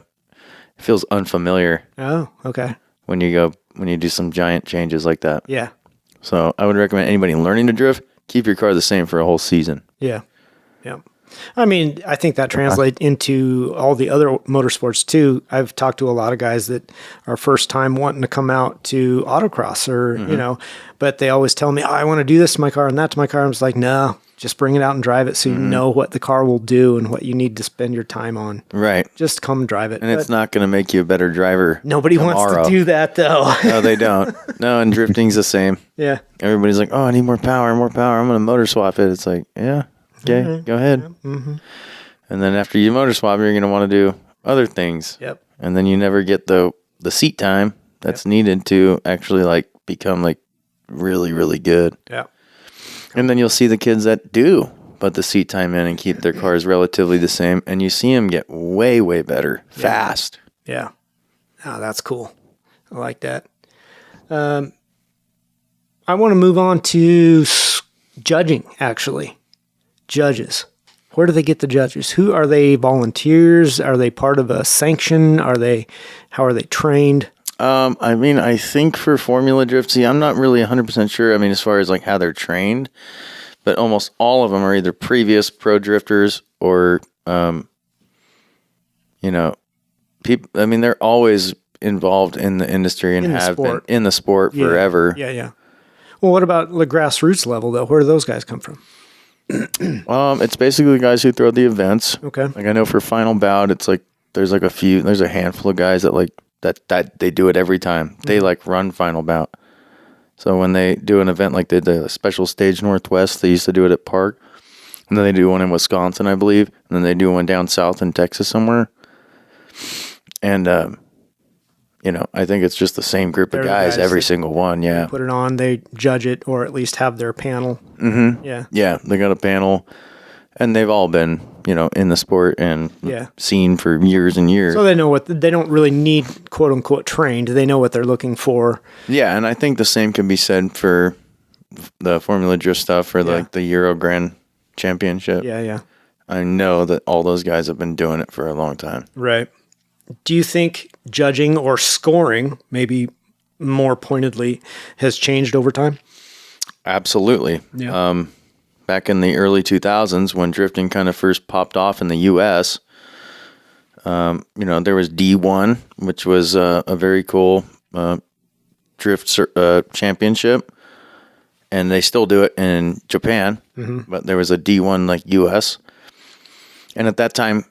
Speaker 3: feels unfamiliar.
Speaker 2: Oh, okay.
Speaker 3: When you do some giant changes like that.
Speaker 2: Yeah.
Speaker 3: So I would recommend anybody learning to drift, keep your car the same for a whole season.
Speaker 2: Yeah. Yeah. I mean, I think that translates into all the other motorsports too. I've talked to a lot of guys that are first time wanting to come out to autocross or, but they always tell me, I want to do this to my car and that to my car. I'm just like, no, just bring it out and drive it so you know what the car will do and what you need to spend your time on.
Speaker 3: Right.
Speaker 2: Just come drive it.
Speaker 3: And it's not going to make you a better driver.
Speaker 2: Nobody wants to do that though.
Speaker 3: No, they don't. No, and drifting's the same.
Speaker 2: Yeah.
Speaker 3: Everybody's like, oh, I need more power. I'm going to motor swap it. It's like, yeah, okay, go ahead. Mm-hmm. And then after you motor swap, you're going to want to do other things.
Speaker 2: Yep.
Speaker 3: And then you never get the seat time that's needed to actually like become like really, really good.
Speaker 2: Yeah.
Speaker 3: And then you'll see the kids that do put the seat time in and keep their cars relatively the same, and you see them get way, way better fast.
Speaker 2: Yeah. Oh, that's cool. I like that. I want to move on to judging, actually. Judges. Where do they get the judges? Who are they? Volunteers? Are they part of a sanction? How are they trained?
Speaker 3: I mean, I think for Formula Drift, I'm not really 100% sure. I mean, as far as like how they're trained, but almost all of them are either previous pro drifters or, people. I mean, they're always involved in the industry and have been in the sport forever.
Speaker 2: Yeah. Well, what about the grassroots level though? Where do those guys come from?
Speaker 3: It's basically the guys who throw the events.
Speaker 2: Okay.
Speaker 3: Like I know for Final Bout, it's like there's a handful of guys that like that they do it every time. They like run Final Bout. So when they do an event like the Special Stage Northwest, they used to do it at Park. And then they do one in Wisconsin, I believe. And then they do one down south in Texas somewhere. And, I think it's just the same group of guys every single one. Yeah.
Speaker 2: They put it on, they judge it, or at least have their panel.
Speaker 3: Mm-hmm.
Speaker 2: Yeah.
Speaker 3: Yeah, they got a panel. And they've all been, in the sport and seen for years and years.
Speaker 2: So they know they don't really need, quote unquote, trained. They know what they're looking for.
Speaker 3: Yeah, and I think the same can be said for the Formula Drift stuff or like the Euro Grand Championship.
Speaker 2: Yeah.
Speaker 3: I know that all those guys have been doing it for a long time.
Speaker 2: Right. Do you think judging or scoring, maybe more pointedly, has changed over time?
Speaker 3: Absolutely.
Speaker 2: Yeah.
Speaker 3: Back in the early 2000s when drifting kind of first popped off in the U.S., there was D1, which was a very cool drift championship. And they still do it in Japan, but there was a D1 like U.S. And at that time,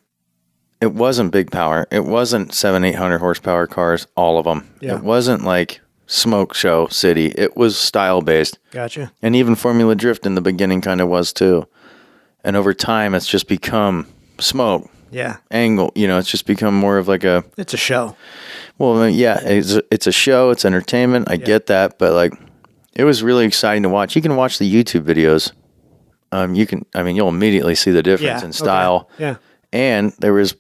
Speaker 3: it wasn't big power. It wasn't 700-800 horsepower cars, all of them. Yeah. It wasn't like smoke show city. It was style based.
Speaker 2: Gotcha.
Speaker 3: And even Formula Drift in the beginning kind of was too. And over time, it's just become smoke.
Speaker 2: Yeah.
Speaker 3: Angle. It's just become more of like
Speaker 2: it's a show.
Speaker 3: Well, yeah, it's a show. It's entertainment. I get that, but like, it was really exciting to watch. You can watch the YouTube videos. You'll immediately see the difference in style.
Speaker 2: Okay. Yeah.
Speaker 3: And there was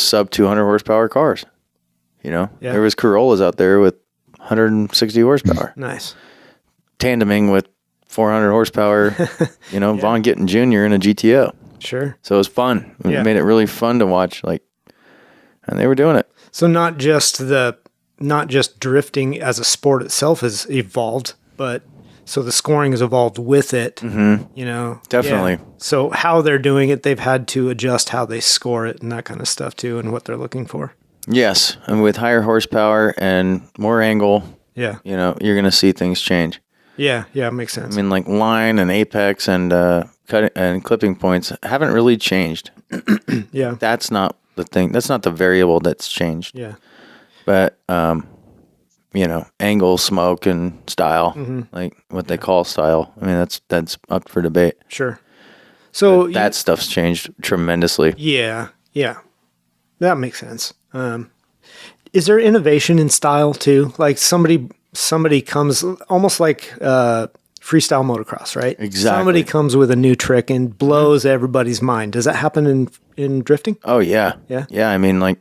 Speaker 3: sub 200 horsepower cars. There was Corollas out there with 160 horsepower.
Speaker 2: Nice.
Speaker 3: Tandeming with 400 horsepower, Von Gittin Jr. in a GTO.
Speaker 2: Sure.
Speaker 3: So it was fun. It made it really fun to watch, and they were doing it.
Speaker 2: So not just drifting as a sport itself has evolved, but so the scoring has evolved with it.
Speaker 3: Mm-hmm. Definitely.
Speaker 2: Yeah. So how they're doing it, they've had to adjust how they score it and that kind of stuff too, and what they're looking for. Yes,
Speaker 3: and with higher horsepower and more angle,
Speaker 2: you're
Speaker 3: going to see things change.
Speaker 2: Yeah, makes sense.
Speaker 3: I mean, like line and apex and cutting and clipping points haven't really changed.
Speaker 2: Yeah,
Speaker 3: that's not the thing. That's not the variable that's changed.
Speaker 2: Yeah,
Speaker 3: but angle, smoke, and style, like what they call style. I mean, that's up for debate.
Speaker 2: Sure. So
Speaker 3: that stuff's changed tremendously.
Speaker 2: Yeah, that makes sense. Is there innovation in style too? Like somebody comes almost like freestyle motocross, right?
Speaker 3: Exactly.
Speaker 2: Somebody comes with a new trick and blows everybody's mind. Does that happen in drifting?
Speaker 3: Oh yeah. Yeah. I mean, in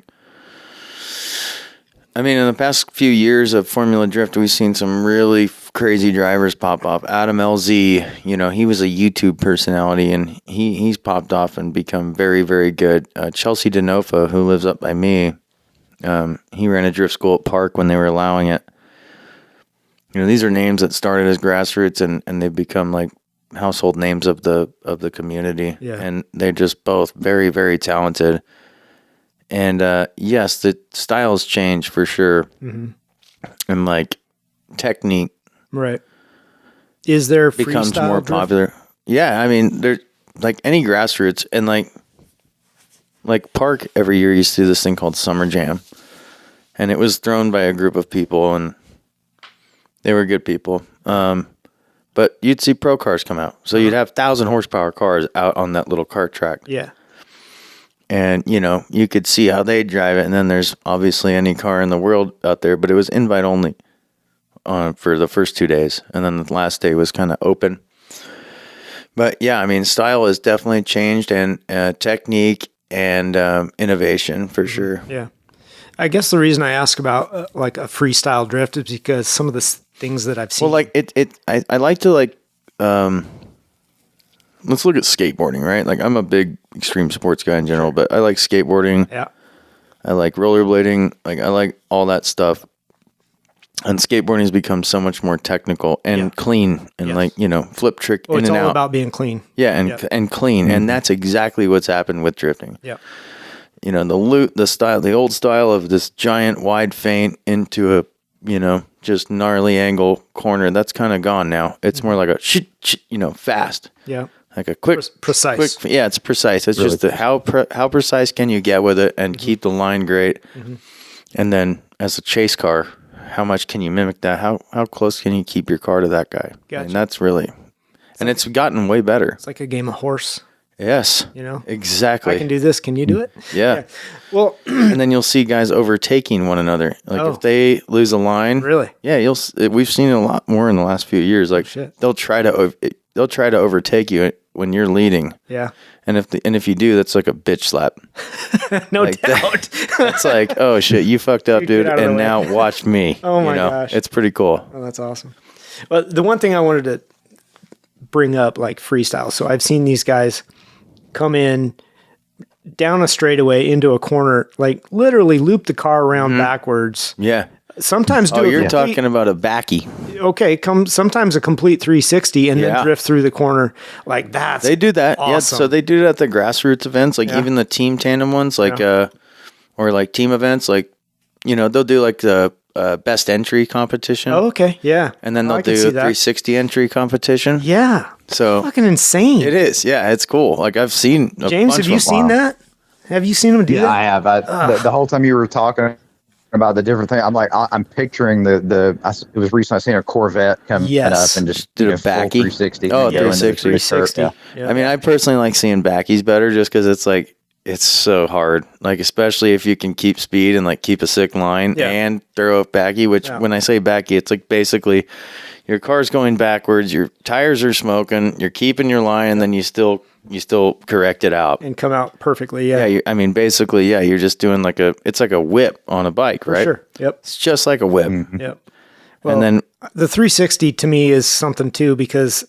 Speaker 3: the past few years of Formula Drift, we've seen some really crazy drivers pop up. Adam LZ, he was a YouTube personality, and he's popped off and become very, very good. Chelsea Denofa, who lives up by me, he ran a drift school at Park when they were allowing it. These are names that started as grassroots, and they've become like household names of the community.
Speaker 2: Yeah.
Speaker 3: And they're just both very, very talented. And yes, the styles change for sure. Mm-hmm. And technique,
Speaker 2: right? Is there
Speaker 3: becomes
Speaker 2: freestyle
Speaker 3: more
Speaker 2: drift?
Speaker 3: popular? Yeah, I mean, there's like any grassroots, and like Park every year used to do this thing called Summer Jam, and it was thrown by a group of people, and they were good people. But you'd see pro cars come out, so you'd have 1,000 horsepower cars out on that little kart track.
Speaker 2: Yeah.
Speaker 3: And, you could see how they drive it. And then there's obviously any car in the world out there, but it was invite only for the first 2 days. And then the last day was kind of open. But yeah, I mean, style has definitely changed, and technique and innovation for sure.
Speaker 2: Yeah. I guess the reason I ask about a freestyle drift is because some of the things that I've seen.
Speaker 3: Well, like I like to like, let's look at skateboarding, right? Like I'm a big extreme sports guy in general, but I like skateboarding.
Speaker 2: Yeah.
Speaker 3: I like rollerblading. Like I like all that stuff. And skateboarding has become so much more technical and clean and like, flip trick in and out.
Speaker 2: It's all about being clean.
Speaker 3: Yeah. And clean. And that's exactly what's happened with drifting.
Speaker 2: Yeah.
Speaker 3: The old style of this giant wide feint into a, just gnarly angle corner, that's kind of gone now. It's more like a fast.
Speaker 2: Yeah.
Speaker 3: Like a quick,
Speaker 2: precise.
Speaker 3: Yeah, it's precise. It's really just how precise can you get with it and keep the line great. And then as a chase car, how much can you mimic that? How close can you keep your car to that guy?
Speaker 2: Gotcha.
Speaker 3: And that's really, it's gotten way better.
Speaker 2: It's like a game of horse.
Speaker 3: Yes. Exactly.
Speaker 2: I can do this. Can you do it?
Speaker 3: Yeah.
Speaker 2: Well,
Speaker 3: and then you'll see guys overtaking one another. Like if they lose a line,
Speaker 2: really?
Speaker 3: Yeah, we've seen it a lot more in the last few years. Like they'll try to overtake you when you're leading.
Speaker 2: Yeah.
Speaker 3: And if you do, that's like a bitch slap.
Speaker 2: No doubt.
Speaker 3: It's like, oh shit, you fucked up, dude, and now watch me.
Speaker 2: Oh my gosh.
Speaker 3: It's pretty cool.
Speaker 2: Oh, that's awesome. Well, the one thing I wanted to bring up, like freestyle. So I've seen these guys come in down a straightaway into a corner, like literally loop the car around backwards.
Speaker 3: Yeah.
Speaker 2: Sometimes do
Speaker 3: you're talking about a backy.
Speaker 2: Okay, sometimes a complete 360 and then drift through the corner. Like that's
Speaker 3: They do that.
Speaker 2: awesome.
Speaker 3: Yeah, so they do it at the grassroots events, like even the team tandem ones, like or like team events, like they'll do like the best entry competition.
Speaker 2: Oh, okay. Yeah.
Speaker 3: And then they'll do a 360 entry competition.
Speaker 2: Yeah.
Speaker 3: So
Speaker 2: fucking insane.
Speaker 3: It is. Yeah, it's cool. Like I've seen
Speaker 2: James, have you seen that? Have you seen him do that?
Speaker 1: Yeah, I have. The whole time you were talking about the different thing, I'm like, I'm picturing it was recently I seen a Corvette come up and just
Speaker 3: do a backy
Speaker 1: 360.
Speaker 3: Oh, 360.
Speaker 2: Yeah.
Speaker 3: I mean, I personally like seeing backies better just because it's like, it's so hard. Like, especially if you can keep speed and like keep a sick line and throw a backy, which when I say backy, it's like basically your car's going backwards, your tires are smoking, you're keeping your line, and then you still correct it out
Speaker 2: and come out perfectly. Yeah.
Speaker 3: Yeah. You're just doing it's like a whip on a bike, right?
Speaker 2: Sure. Yep.
Speaker 3: It's just like a whip.
Speaker 2: Mm-hmm. Yep. Well,
Speaker 3: and then
Speaker 2: the 360 to me is something too, because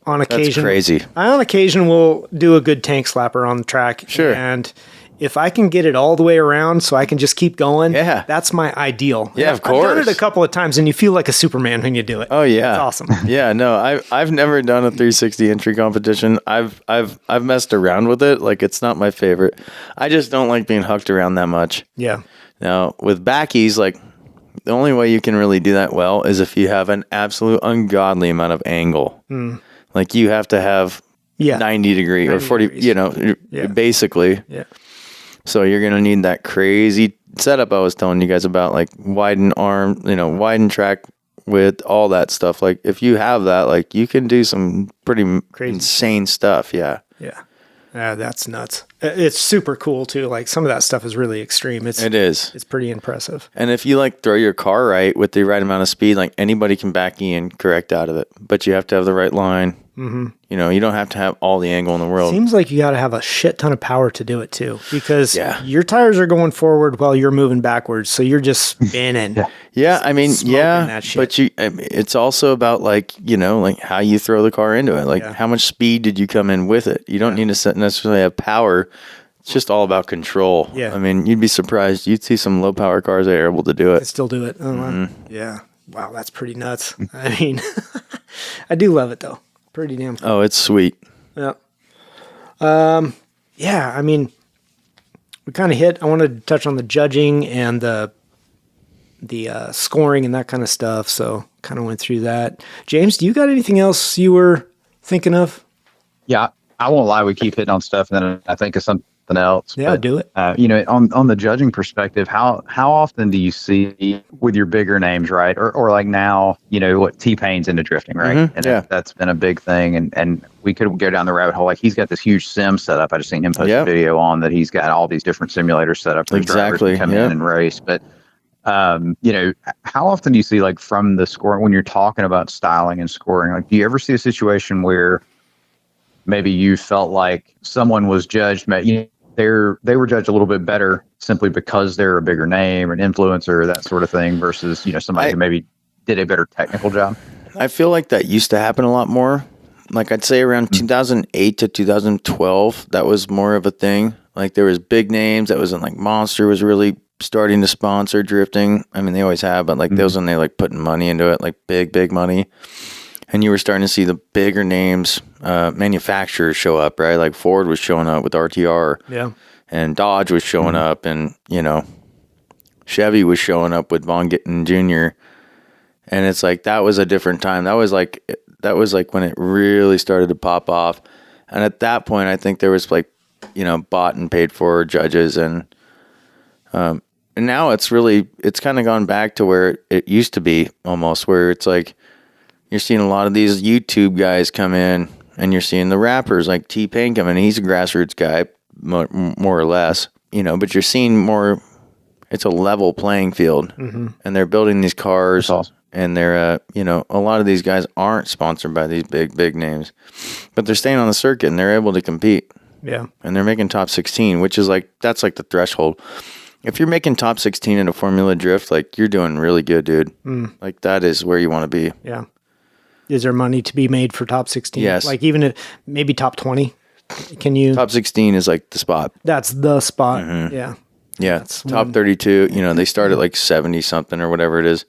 Speaker 2: on occasion will do a good tank slapper on the track.
Speaker 3: Sure.
Speaker 2: And if I can get it all the way around so I can just keep going, that's my ideal.
Speaker 3: Yeah, of course.
Speaker 2: I've done it a couple of times and you feel like a Superman when you do it.
Speaker 3: Oh yeah.
Speaker 2: It's awesome.
Speaker 3: Yeah, no, I've never done a 360 entry competition. I've messed around with it. Like it's not my favorite. I just don't like being hucked around that much.
Speaker 2: Yeah.
Speaker 3: Now with backies, like the only way you can really do that well is if you have an absolute ungodly amount of angle. Like you have to have 90 degree or 40 degrees. Basically.
Speaker 2: Yeah.
Speaker 3: So you're going to need that crazy setup I was telling you guys about, like widen arm, widen track width, all that stuff. Like if you have that, like you can do some pretty crazy, insane stuff. Yeah.
Speaker 2: Yeah. That's nuts. It's super cool too. Like some of that stuff is really extreme.
Speaker 3: It is.
Speaker 2: It's pretty impressive.
Speaker 3: And if you like throw your car right with the right amount of speed, like anybody can back you and correct out of it, but you have to have the right line. Mm-hmm. You don't have to have all the angle in the world.
Speaker 2: Seems like you got to have a shit ton of power to do it too, because your tires are going forward while you're moving backwards. So you're just spinning.
Speaker 3: But it's also about like how you throw the car into it. Like how much speed did you come in with it? You don't need to necessarily have power. It's just all about control.
Speaker 2: Yeah.
Speaker 3: I mean, you'd be surprised. You'd see some low power cars that are able to do it.
Speaker 2: I still do it. Oh, wow. Yeah. Wow. That's pretty nuts. I mean, I do love it though. Pretty damn cool.
Speaker 3: Oh, it's sweet.
Speaker 2: Yeah. Yeah, I mean, we kind of I wanted to touch on the judging and the scoring and that kind of stuff, so kind of went through that. James, do you got anything else you were thinking of?
Speaker 1: Yeah, I won't lie, we keep hitting on stuff and then I think of something else.
Speaker 2: Yeah, do it.
Speaker 1: On the judging perspective, how often do you see with your bigger names, right? Or like now, what T-Pain's into drifting, right?
Speaker 3: Mm-hmm.
Speaker 1: And that's been a big thing. And we could go down the rabbit hole. Like he's got this huge sim setup. I just seen him post a video on that. He's got all these different simulators set up for drivers to come in and race. But how often do you see, like, from the scoring when you're talking about styling and scoring, like, do you ever see a situation where maybe you felt like someone was judged, they were judged a little bit better simply because they're a bigger name or an influencer, that sort of thing, versus somebody who maybe did a better technical job?
Speaker 3: I feel like that used to happen a lot more. Like I'd say around 2008 to 2012, that was more of a thing. Like there was big names. That was like Monster was really starting to sponsor drifting. I mean, they always have, but like those when they like putting money into it, like big money. And you were starting to see the bigger names, manufacturers show up, right? Like Ford was showing up with RTR.
Speaker 2: Yeah.
Speaker 3: And Dodge was showing up, and, you know, Chevy was showing up with Von Gittin Jr. And it's like, that was a different time. That was like when it really started to pop off. And at that point, I think there was like, you know, bought and paid for judges. And now it's kind of gone back to where it used to be almost, where it's like, you're seeing a lot of these YouTube guys come in, and you're seeing the rappers like T-Pain come in. He's a grassroots guy, more or less, you know, but you're seeing more, it's a level playing field, and they're building these cars. That's awesome. And they're, you know, a lot of these guys aren't sponsored by these big names, but they're staying on the circuit and they're able to compete.
Speaker 2: Yeah. And
Speaker 3: they're making top 16, which is like, that's like the threshold. If you're making top 16 in a Formula Drift, like you're doing really good, dude. Like that is where you want to be.
Speaker 2: Yeah. Is there money to be made for top 16?
Speaker 3: Yes.
Speaker 2: Like even maybe top 20? Can you?
Speaker 3: Top 16 is like the spot.
Speaker 2: That's the spot. Yeah.
Speaker 3: Yeah. That's top 32, you know, they start at like 70 something or whatever it is.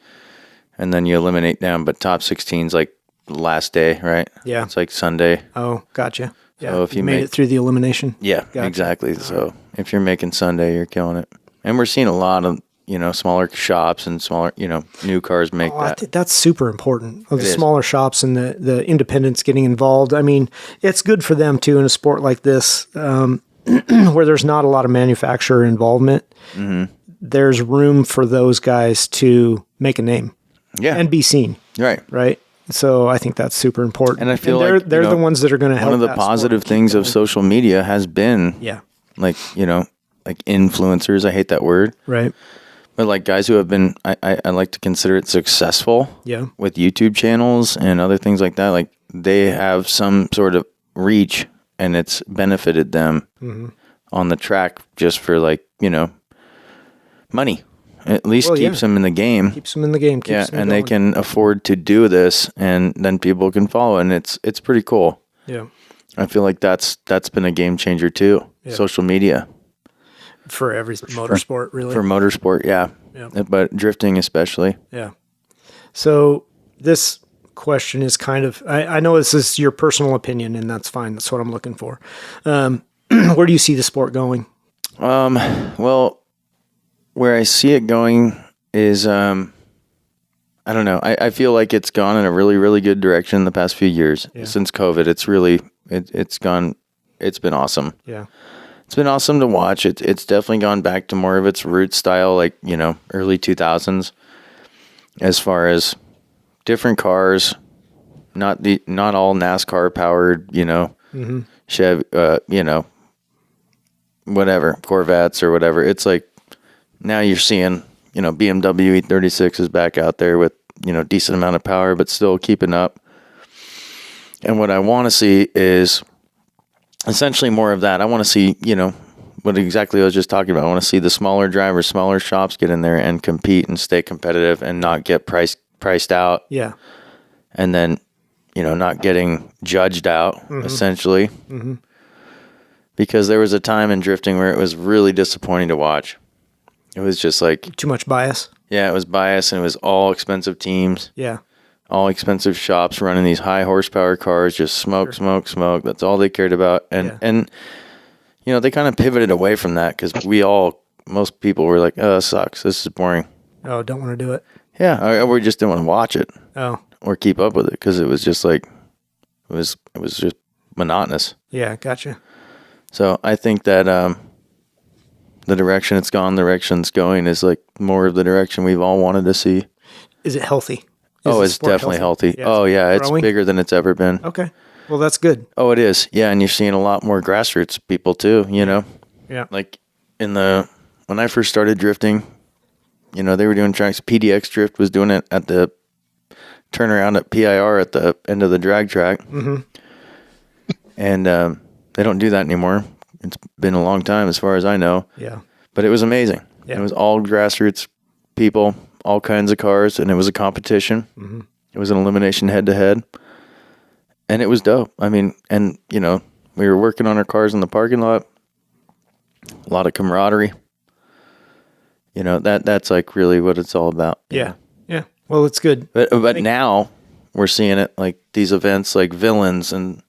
Speaker 3: And then you eliminate them, but top 16 is like the last day, right?
Speaker 2: Yeah.
Speaker 3: It's like Sunday.
Speaker 2: Oh, gotcha. Yeah.
Speaker 3: So if you
Speaker 2: made it through the elimination.
Speaker 3: Yeah, gotcha. Exactly. So if you're making Sunday, you're killing it. And we're seeing a lot of, you know, smaller shops and smaller, you know, new cars make that.
Speaker 2: I think that's super important. The smaller shops and the independents getting involved. I mean, it's good for them too in a sport like this, where there's not a lot of manufacturer involvement. There's room for those guys to make a name.
Speaker 3: Yeah.
Speaker 2: And be seen. Right. So I think that's super important.
Speaker 3: And I feel
Speaker 2: like they're the ones that are going to help.
Speaker 3: One of the positive things of social media has been, like, you know, like influencers. I hate that word.
Speaker 2: Right.
Speaker 3: But like guys who have been, I like to consider it successful.
Speaker 2: Yeah.
Speaker 3: With YouTube channels and other things like that. Like they have some sort of reach, and it's benefited them on the track just for like, you know, money. At least keeps them in the game.
Speaker 2: Keeps them in the game.
Speaker 3: Keeps them and they can afford to do this, and then people can follow, and it's pretty cool.
Speaker 2: Yeah,
Speaker 3: I feel like that's been a game changer too. Yeah. Social media
Speaker 2: for every motorsport, really.
Speaker 3: For motorsport, yeah. But drifting especially.
Speaker 2: Yeah. So this question is kind of, I know this is your personal opinion, and that's fine. That's what I'm looking for. Where do you see the sport going?
Speaker 3: Well, where I see it going is, I don't know. I feel like it's gone in a really, really good direction in the past few years. Since COVID. It's really, it's been awesome.
Speaker 2: Yeah.
Speaker 3: It's been awesome to watch. It's definitely gone back to more of its root style, like, you know, early 2000s, as far as different cars, not all NASCAR powered, you know, Chevy, you know, whatever, Corvettes or whatever. It's like, now you're seeing, you know, BMW E36 is back out there with, you know, decent amount of power, but still keeping up. And what I want to see is essentially more of that. I want to see, you know, what exactly I was just talking about. I want to see the smaller drivers, smaller shops get in there and compete and stay competitive and not get priced out.
Speaker 2: Yeah.
Speaker 3: And then, you know, not getting judged out, essentially. Because there was a time in drifting where it was really disappointing to watch. It was just like...
Speaker 2: Too much bias?
Speaker 3: Yeah, it was bias, and it was all expensive teams.
Speaker 2: Yeah.
Speaker 3: All expensive shops running these high horsepower cars, just smoke. That's all they cared about. And you know, they kind of pivoted away from that because most people were like, oh, this sucks. This is boring.
Speaker 2: Oh, don't want to do it.
Speaker 3: Yeah, or we just didn't want to watch it.
Speaker 2: Oh.
Speaker 3: Or keep up with it because it was just like, it was just monotonous.
Speaker 2: Yeah, gotcha.
Speaker 3: So I think that the direction it's going is like more of the direction we've all wanted to see.
Speaker 2: Is it healthy?
Speaker 3: It's definitely healthy. Yeah, it's bigger than it's ever been.
Speaker 2: Okay. Well, that's good.
Speaker 3: Oh, it is. Yeah, and you're seeing a lot more grassroots people too, you know?
Speaker 2: Yeah.
Speaker 3: Like when I first started drifting, you know, they were doing tracks. PDX Drift was doing it at the turnaround at PIR at the end of the drag track. And they don't do that anymore. It's been a long time as far as I know.
Speaker 2: Yeah.
Speaker 3: But it was amazing.
Speaker 2: Yeah.
Speaker 3: It was all grassroots people, all kinds of cars, and it was a competition. Mm-hmm. It was an elimination head-to-head, and it was dope. I mean, and, you know, we were working on our cars in the parking lot. A lot of camaraderie. You know, that's like really what it's all about.
Speaker 2: Yeah. Yeah. Well, it's good.
Speaker 3: But now we're seeing it like these events like Villains and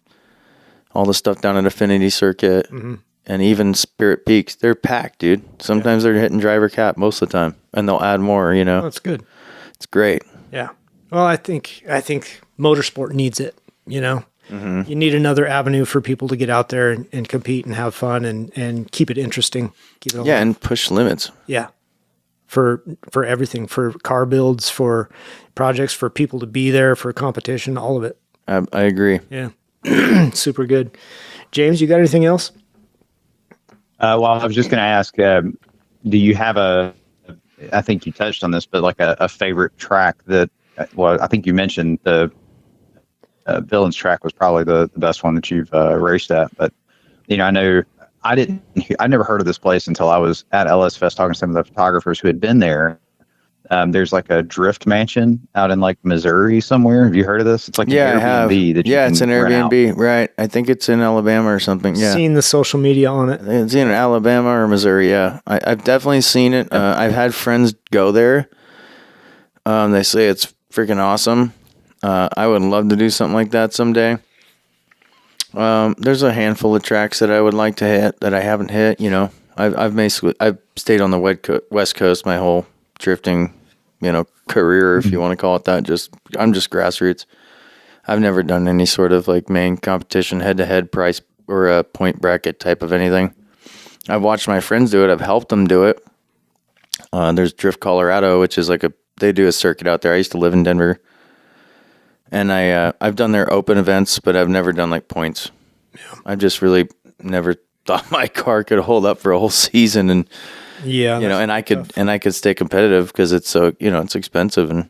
Speaker 3: all the stuff down at Affinity Circuit and even Spirit Peaks. They're packed, dude. Sometimes they're hitting driver cap most of the time, and they'll add more, you know.
Speaker 2: That's good.
Speaker 3: It's great.
Speaker 2: Yeah. Well, I think motorsport needs it, you know. Mm-hmm. You need another avenue for people to get out there and compete and have fun and keep it interesting. Keep it alive.
Speaker 3: And push limits.
Speaker 2: Yeah. For everything, for car builds, for projects, for people to be there, for competition, all of it.
Speaker 3: I agree.
Speaker 2: Yeah. Super good. James, you got anything else?
Speaker 1: Well, I was just going to ask, do you have I think you touched on this, but like a favorite track that, well, I think you mentioned the Villains track was probably the best one that you've raced at. But, you know, I know I never heard of this place until I was at LS Fest talking to some of the photographers who had been there. There's like a drift mansion out in like Missouri somewhere. Have you heard of this? It's like an Airbnb that you can
Speaker 3: it's an Airbnb, right? I think it's in Alabama or something. Yeah,
Speaker 2: seen the social media on it.
Speaker 3: It's in Alabama or Missouri. Yeah, I've definitely seen it. I've had friends go there. They say it's freaking awesome. I would love to do something like that someday. There's a handful of tracks that I would like to hit that I haven't hit. You know, I've stayed on the West Coast my whole drifting, you know, career, if you want to call it that. I'm just grassroots. I've never done any sort of like main competition, head-to-head price or a point bracket type of anything. I've watched my friends do it. I've helped them do it. There's Drift Colorado, which is like they do a circuit out there. I used to live in Denver. And I've done their open events, but I've never done like points. Yeah. I just really never thought my car could hold up for a whole season, and you know, and I could stay competitive because it's so, you know, it's expensive, and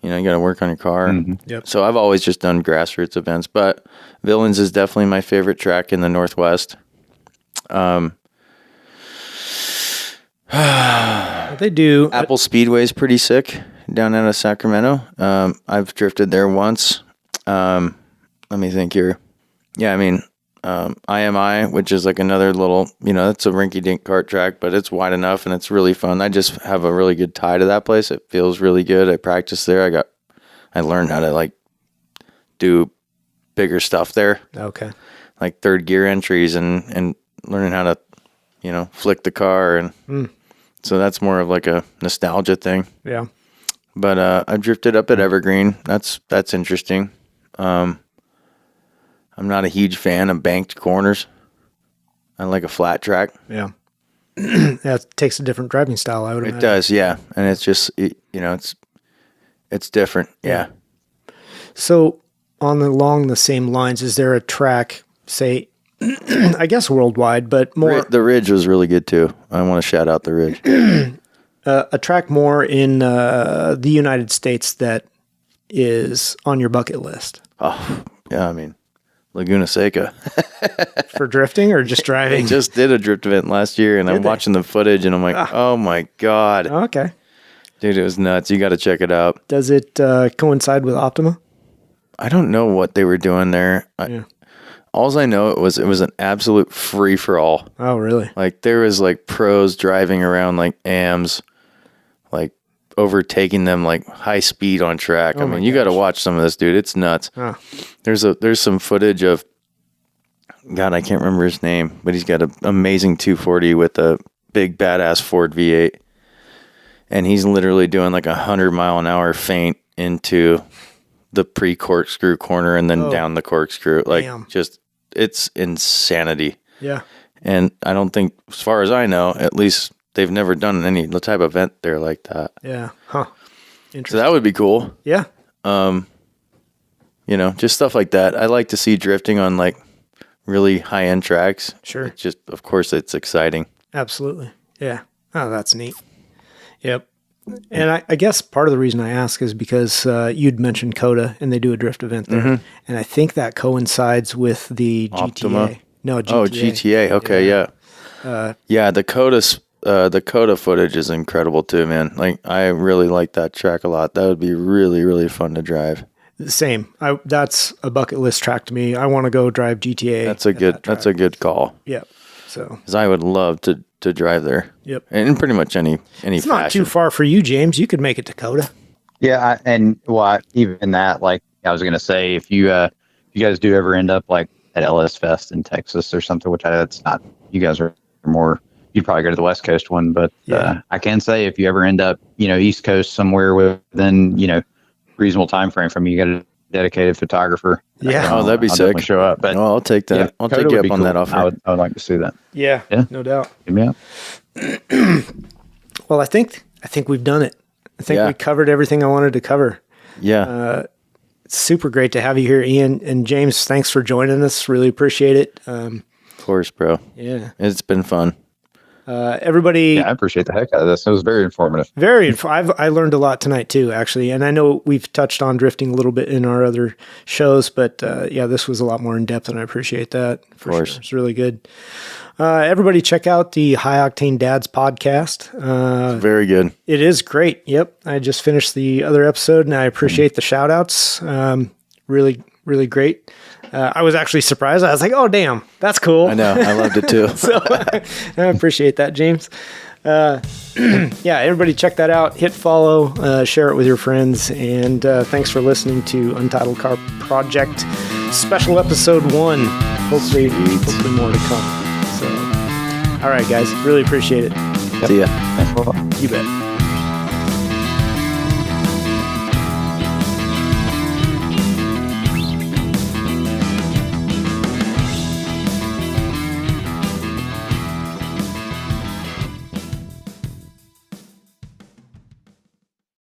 Speaker 3: you know, you got to work on your car.
Speaker 2: Mm-hmm. Yep.
Speaker 3: So I've always just done grassroots events, but Villains is definitely my favorite track in the Northwest.
Speaker 2: They do.
Speaker 3: Apple Speedway is pretty sick down out of Sacramento. I've drifted there once. Let me think here. Yeah, I mean, IMI, which is like another little, you know, it's a rinky-dink kart track, but it's wide enough and it's really fun. I just have a really good tie to that place. It feels really good. I practiced there. I learned how to like do bigger stuff there.
Speaker 2: Okay.
Speaker 3: Like third gear entries and learning how to, you know, flick the car. And so that's more of like a nostalgia thing.
Speaker 2: Yeah.
Speaker 3: But I've drifted up at Evergreen. That's interesting. I'm not a huge fan of banked corners. I like a flat track.
Speaker 2: Yeah. That takes a different driving style, I would imagine.
Speaker 3: It does, yeah. And it's just, you know, it's different, yeah.
Speaker 2: So along the same lines, is there a track, say, I guess worldwide, but more...
Speaker 3: The Ridge was really good, too. I want to shout out the Ridge.
Speaker 2: A track more in the United States that is on your bucket list?
Speaker 3: Oh, yeah, I mean... Laguna Seca.
Speaker 2: For drifting or just driving?
Speaker 3: I just did a drift event last year, and I'm watching the footage, and I'm like, oh my God.
Speaker 2: Okay.
Speaker 3: Dude, it was nuts. You got to check it out.
Speaker 2: Does it coincide with Optima?
Speaker 3: I don't know what they were doing there. All I know, it was an absolute free-for-all.
Speaker 2: Oh, really?
Speaker 3: Like, there was, like, pros driving around like AMs, like, overtaking them like high speed on track. I mean, you got to watch some of this, dude. It's nuts. Oh. There's some footage of, God, I can't remember his name, but he's got an amazing 240 with a big badass Ford V8, and he's literally doing like 100-mile-an-hour feint into the pre-corkscrew corner and then down the corkscrew. Like, just, it's insanity.
Speaker 2: Yeah.
Speaker 3: And I don't think, as far as I know, at least they've never done any type of event there like that.
Speaker 2: Yeah. Huh. Interesting.
Speaker 3: So that would be cool.
Speaker 2: Yeah.
Speaker 3: You know, just stuff like that. I like to see drifting on like really high-end tracks.
Speaker 2: Sure.
Speaker 3: It's just, of course, it's exciting.
Speaker 2: Absolutely. Yeah. Oh, that's neat. Yep. And I guess part of the reason I ask is because you'd mentioned COTA, and they do a drift event there. Mm-hmm. And I think that coincides with the
Speaker 3: Optima?
Speaker 2: GTA. No, GTA.
Speaker 3: Oh, GTA. Okay, yeah. Yeah, the COTA the Coda footage is incredible too, man. Like, I really like that track a lot. That would be really, really fun to drive.
Speaker 2: Same. That's a bucket list track to me. I want to go drive GTA.
Speaker 3: That's a good call.
Speaker 2: Yep. So,
Speaker 3: because I would love to drive there.
Speaker 2: Yep.
Speaker 3: And in pretty much any
Speaker 2: it's not too far for you, James. You could make it to Coda.
Speaker 1: Yeah, even that, like I was gonna say, if you guys do ever end up like at LS Fest in Texas or something, which that's not, you guys are more, you'd probably go to the West Coast one, but I can say if you ever end up, East Coast somewhere within, reasonable time frame from you, got a dedicated photographer.
Speaker 2: Yeah.
Speaker 3: That'd be
Speaker 1: I'll
Speaker 3: sick.
Speaker 1: definitely show up. But
Speaker 3: I'll take that.
Speaker 1: Yeah,
Speaker 3: I'll take you up on that offer.
Speaker 1: I would like to see that.
Speaker 2: Yeah. No doubt.
Speaker 1: Give me up.
Speaker 2: Well, I think we've done it. I think we covered everything I wanted to cover.
Speaker 3: Yeah.
Speaker 2: It's super great to have you here, Ian and James. Thanks for joining us. Really appreciate it.
Speaker 3: Of course, bro.
Speaker 2: Yeah.
Speaker 3: It's been fun.
Speaker 2: Everybody.
Speaker 1: Yeah, I appreciate the heck out of this. It was very informative.
Speaker 2: I learned a lot tonight too, actually. And I know we've touched on drifting a little bit in our other shows, but this was a lot more in depth, and I appreciate that. For
Speaker 3: course.
Speaker 2: Sure. It's really good. Everybody check out the High Octane Dads podcast.
Speaker 3: It's very good.
Speaker 2: It is great. Yep. I just finished the other episode, and I appreciate the shout outs. Really, really great. I was actually surprised. I was like, oh, damn, that's cool.
Speaker 3: I know. I loved it too.
Speaker 2: So I appreciate that, James. Everybody check that out. Hit follow, share it with your friends. And thanks for listening to Untitled Car Project Special Episode 1. Hopefully more to come. So, all right, guys. Really appreciate it.
Speaker 3: See ya.
Speaker 1: Thanks a lot.
Speaker 2: You bet.